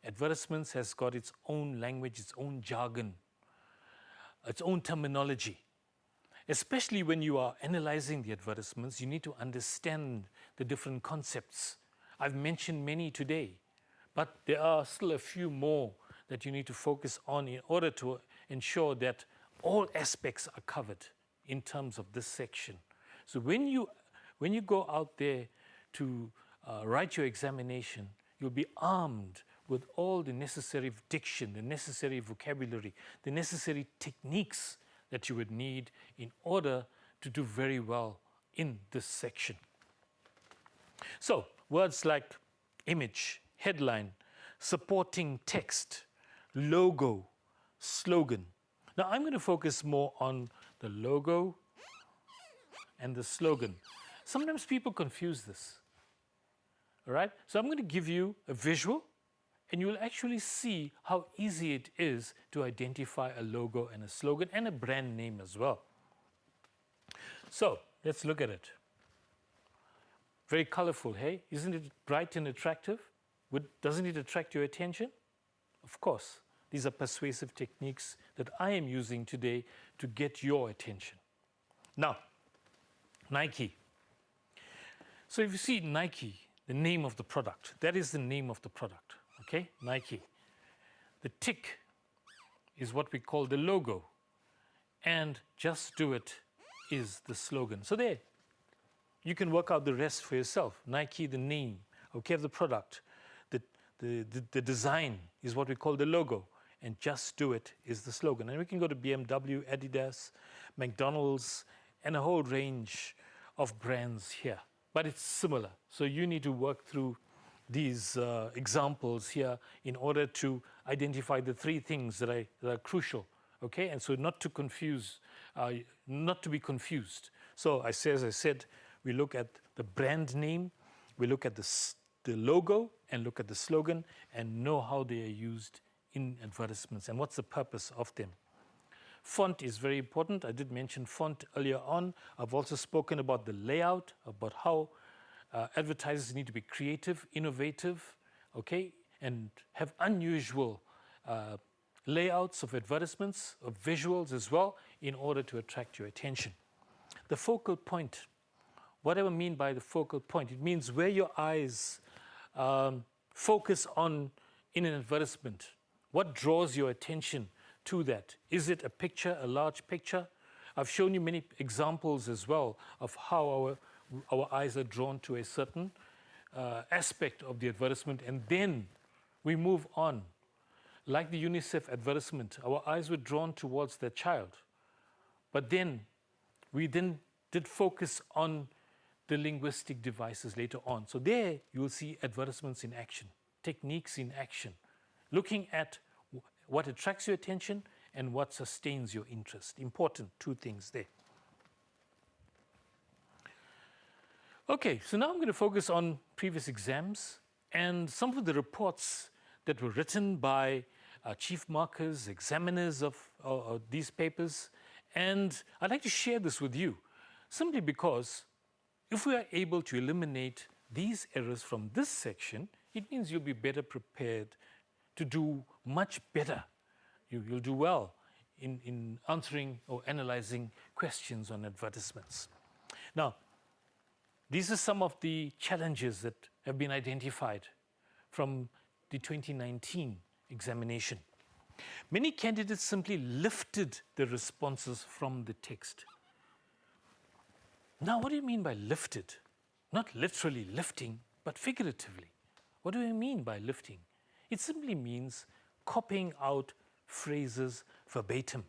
Advertisements has got its own language, its own jargon, its own terminology. Especially when you are analyzing the advertisements, you need to understand the different concepts. I've mentioned many today, but there are still a few more that you need to focus on in order to ensure that all aspects are covered in terms of this section. So when you go out there to write your examination, you'll be armed with all the necessary diction, the necessary vocabulary, the necessary techniques that you would need in order to do very well in this section. So words like image, headline, supporting text, logo, slogan. Now I'm going to focus more on the logo and the slogan. Sometimes people confuse this. All right? So I'm going to give you a visual, and you will actually see how easy it is to identify a logo and a slogan and a brand name as well. So let's look at it. Very colorful, hey? Isn't it bright and attractive? Doesn't it attract your attention? Of course. These are persuasive techniques that I am using today to get your attention. Now, Nike. So if you see Nike, the name of the product, that is the name of the product. Okay, Nike. The tick is what we call the logo, and just do it is the slogan. So there, you can work out the rest for yourself. Nike, the name, okay, of the product. The design is what we call the logo, and just do it is the slogan. And we can go to BMW, Adidas, McDonald's, and a whole range of brands here. But it's similar. So you need to work through these examples here in order to identify the three things that are crucial, okay? And so not to be confused. So as I said, we look at the brand name, we look at the logo, and look at the slogan, and know how they are used in advertisements and what's the purpose of them. Font is very important. I did mention font earlier on. I've also spoken about the layout, about how advertisers need to be creative, innovative, okay, and have unusual layouts of advertisements, of visuals as well, in order to attract your attention. The focal point. What do I mean by the focal point? It means where your eyes focus on in an advertisement. What draws your attention to that? Is it a picture, a large picture? I've shown you many examples as well of how our eyes are drawn to a certain aspect of the advertisement, and then we move on. Like the UNICEF advertisement, our eyes were drawn towards their child. But then we did focus on the linguistic devices later on. So there you will see advertisements in action, techniques in action, looking at what attracts your attention and what sustains your interest. Important two things there. Okay, so now I'm going to focus on previous exams and some of the reports that were written by chief markers, examiners of these papers. And I'd like to share this with you simply because if we are able to eliminate these errors from this section, it means you'll be better prepared to do much better. You'll do well in answering or analyzing questions on advertisements. Now, these are some of the challenges that have been identified from the 2019 examination. Many candidates simply lifted the responses from the text. Now, what do you mean by lifted? Not literally lifting, but figuratively. What do I mean by lifting? It simply means copying out phrases verbatim.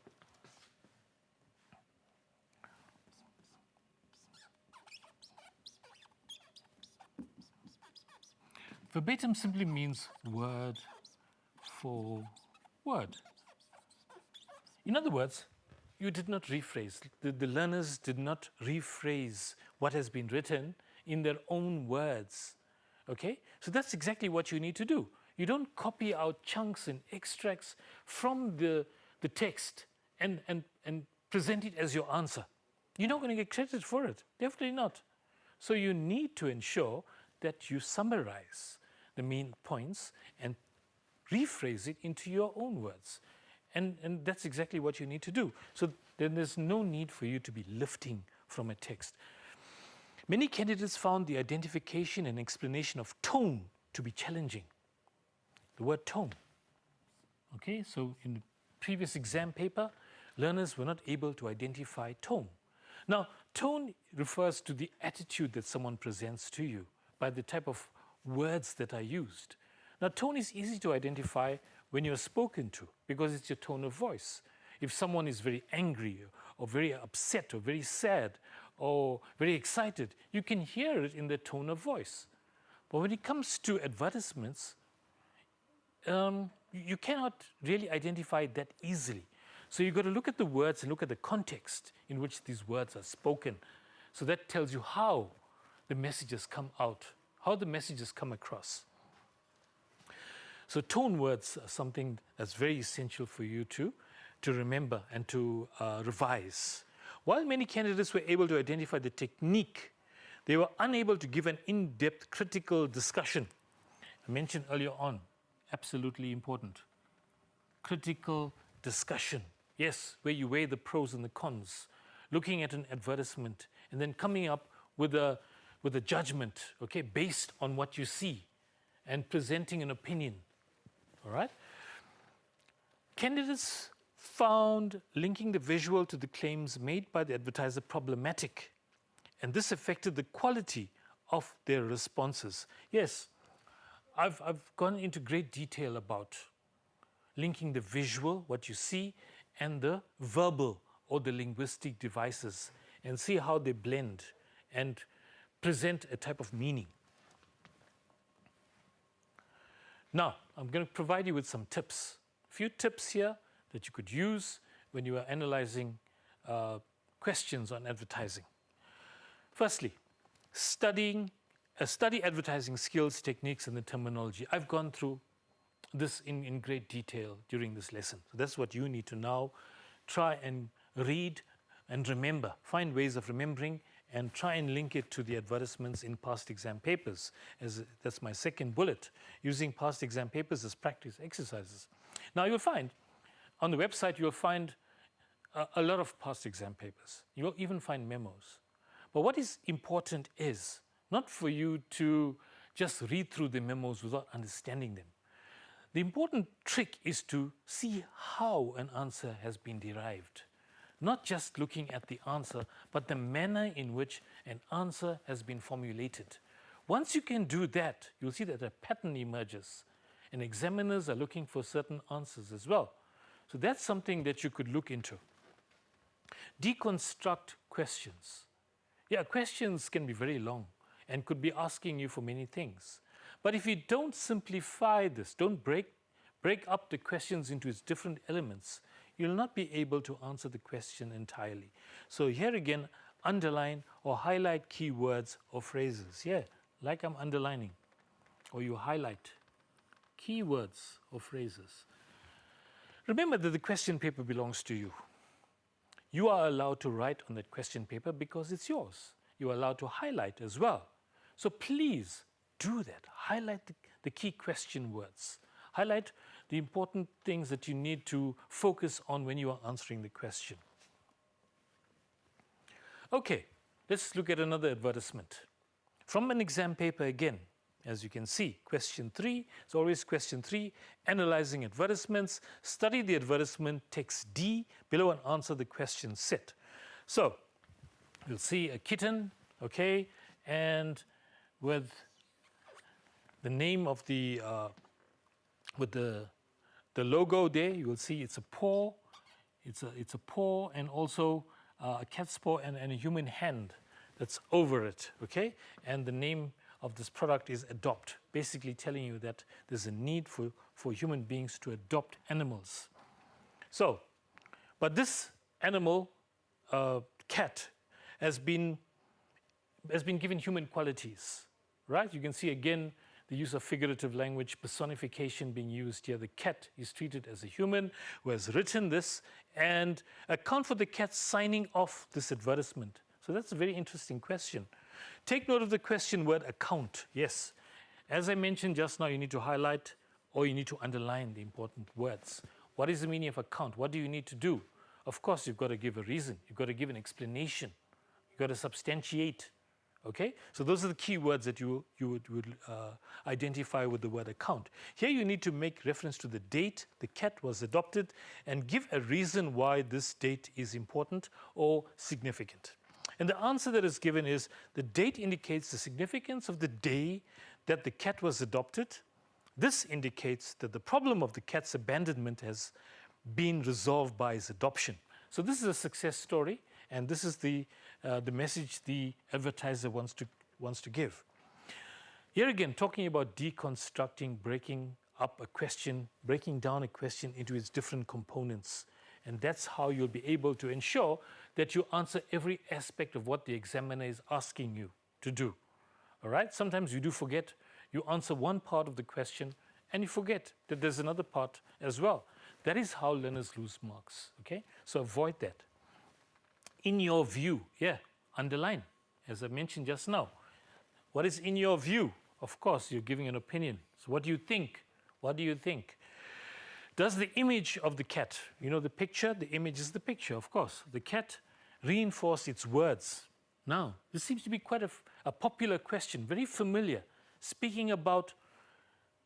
Verbatim simply means word for word. In other words, you did not rephrase. The learners did not rephrase what has been written in their own words. Okay? So that's exactly what you need to do. You don't copy out chunks and extracts from the text and present it as your answer. You're not going to get credit for it. Definitely not. So you need to ensure that you summarize the main points and rephrase it into your own words. And that's exactly what you need to do. So then there's no need for you to be lifting from a text. Many candidates found the identification and explanation of tone to be challenging. The word tone. Okay, so in the previous exam paper, learners were not able to identify tone. Now, tone refers to the attitude that someone presents to you by the type of words that are used. Now, tone is easy to identify when you're spoken to because it's your tone of voice. If someone is very angry or very upset or very sad or very excited, you can hear it in their tone of voice. But when it comes to advertisements, you cannot really identify that easily. So you've got to look at the words and look at the context in which these words are spoken. So that tells you how the messages come out, how the messages come across. So tone words are something that's very essential for you to remember and to revise. While many candidates were able to identify the technique, they were unable to give an in-depth critical discussion. I mentioned earlier on, absolutely important. Critical discussion. Yes, where you weigh the pros and the cons, looking at an advertisement and then coming up with a judgment, okay, based on what you see and presenting an opinion. All right? Candidates found linking the visual to the claims made by the advertiser problematic, and this affected the quality of their responses. Yes, I've gone into great detail about linking the visual, what you see, and the verbal or the linguistic devices, and see how they blend and present a type of meaning. Now, I'm going to provide you with some tips. A few tips here that you could use when you are analyzing questions on advertising. Firstly, study advertising skills, techniques, and the terminology. I've gone through this in great detail during this lesson. So that's what you need to now try and read and remember. Find ways of remembering and try and link it to the advertisements in past exam papers. That's my second bullet, using past exam papers as practice exercises. Now you'll find, on the website, you'll find a lot of past exam papers. You'll even find memos. But what is important is not for you to just read through the memos without understanding them. The important trick is to see how an answer has been derived. Not just looking at the answer, but the manner in which an answer has been formulated. Once you can do that, you'll see that a pattern emerges, and examiners are looking for certain answers as well. So that's something that you could look into. Deconstruct questions. Yeah, questions can be very long and could be asking you for many things. But if you don't simplify this, don't break up the questions into its different elements, you'll not be able to answer the question entirely. So here again, underline or highlight key words or phrases. Yeah, like I'm underlining. Or you highlight key words or phrases. Remember that the question paper belongs to you. You are allowed to write on that question paper because it's yours. You are allowed to highlight as well. So please do that. Highlight the key question words. Highlight the important things that you need to focus on when you are answering the question. Okay, let's look at another advertisement. From an exam paper again, as you can see, question 3, it's always question 3, analyzing advertisements, study the advertisement, text D, below and answer the question set. So, you'll see a kitten, okay, and with the name of the, with the logo there, you will see it's a paw, it's a paw, and also a cat's paw and a human hand that's over it, okay? And the name of this product is Adopt, basically telling you that there's a need for human beings to adopt animals. So, but this animal, cat, has been given human qualities, right? You can see again the use of figurative language, personification being used here. The cat is treated as a human who has written this, and account for the cat signing off this advertisement. So that's a very interesting question. Take note of the question word account. Yes, as I mentioned just now, you need to highlight or you need to underline the important words. What is the meaning of account? What do you need to do? Of course, you've got to give a reason. You've got to give an explanation. You've got to substantiate. Okay? So those are the key words that you would identify with the word account. Here you need to make reference to the date the cat was adopted and give a reason why this date is important or significant. And the answer that is given is the date indicates the significance of the day that the cat was adopted. This indicates that the problem of the cat's abandonment has been resolved by its adoption. So this is a success story, and this is the message the advertiser wants to give. Here again, talking about deconstructing, breaking down a question into its different components. And that's how you'll be able to ensure that you answer every aspect of what the examiner is asking you to do. All right? Sometimes you do forget. You answer one part of the question and you forget that there's another part as well. That is how learners lose marks. Okay? So avoid that. In your view, underline, as I mentioned just now. What is in your view? Of course, you're giving an opinion. So what do you think? What do you think? Does the image of the cat, the picture, the image is the picture, of course. The cat reinforce its words. Now, this seems to be quite a popular question, very familiar. Speaking about,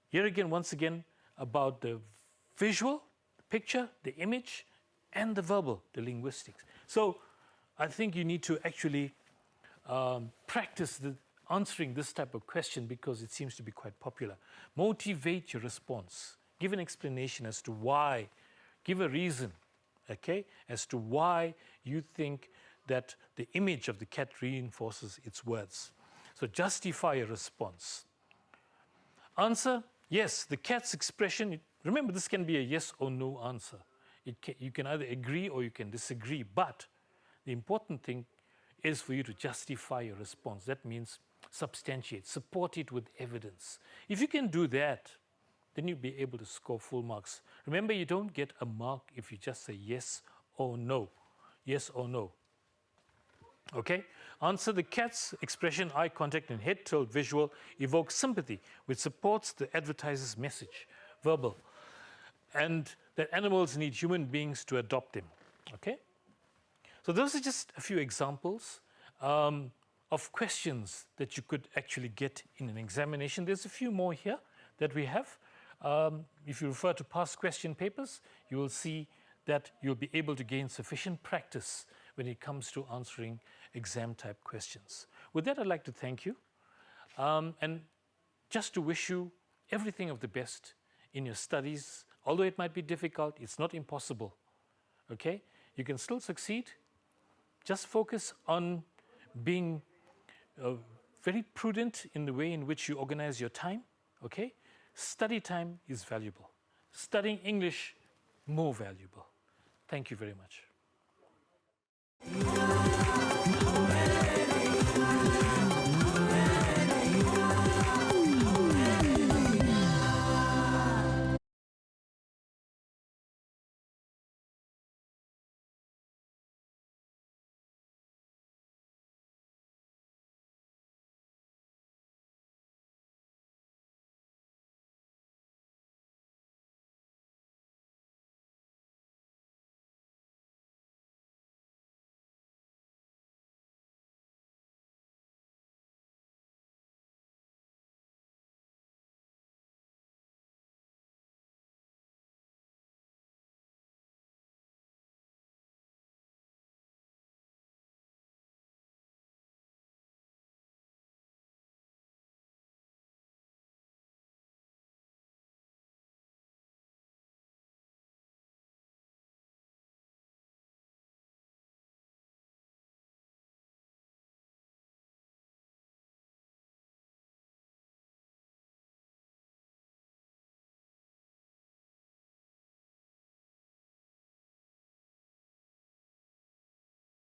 here again, once again, about the visual, the picture, the image, and the verbal, the linguistics. So I think you need to actually practice answering this type of question because it seems to be quite popular. Motivate your response. Give an explanation as to why. Give a reason, okay, as to why you think that the image of the cat reinforces its words. So justify a response. Answer, yes, the cat's expression. Remember, this can be a yes or no answer. You can either agree or you can disagree, but the important thing is for you to justify your response. That means substantiate, support it with evidence. If you can do that, then you'll be able to score full marks. Remember, you don't get a mark if you just say yes or no. Yes or no. Okay? Answer, the cat's expression, eye contact, and head-tilt visual evokes sympathy, which supports the advertiser's message, verbal, and that animals need human beings to adopt them. Okay? So those are just a few examples of questions that you could actually get in an examination. There's a few more here that we have. If you refer to past question papers, you will see that you'll be able to gain sufficient practice when it comes to answering exam-type questions. With that, I'd like to thank you and just to wish you everything of the best in your studies. Although it might be difficult, it's not impossible. Okay? You can still succeed. Just focus on being very prudent in the way in which you organize your time. Okay? Study time is valuable. Studying English, more valuable. Thank you very much.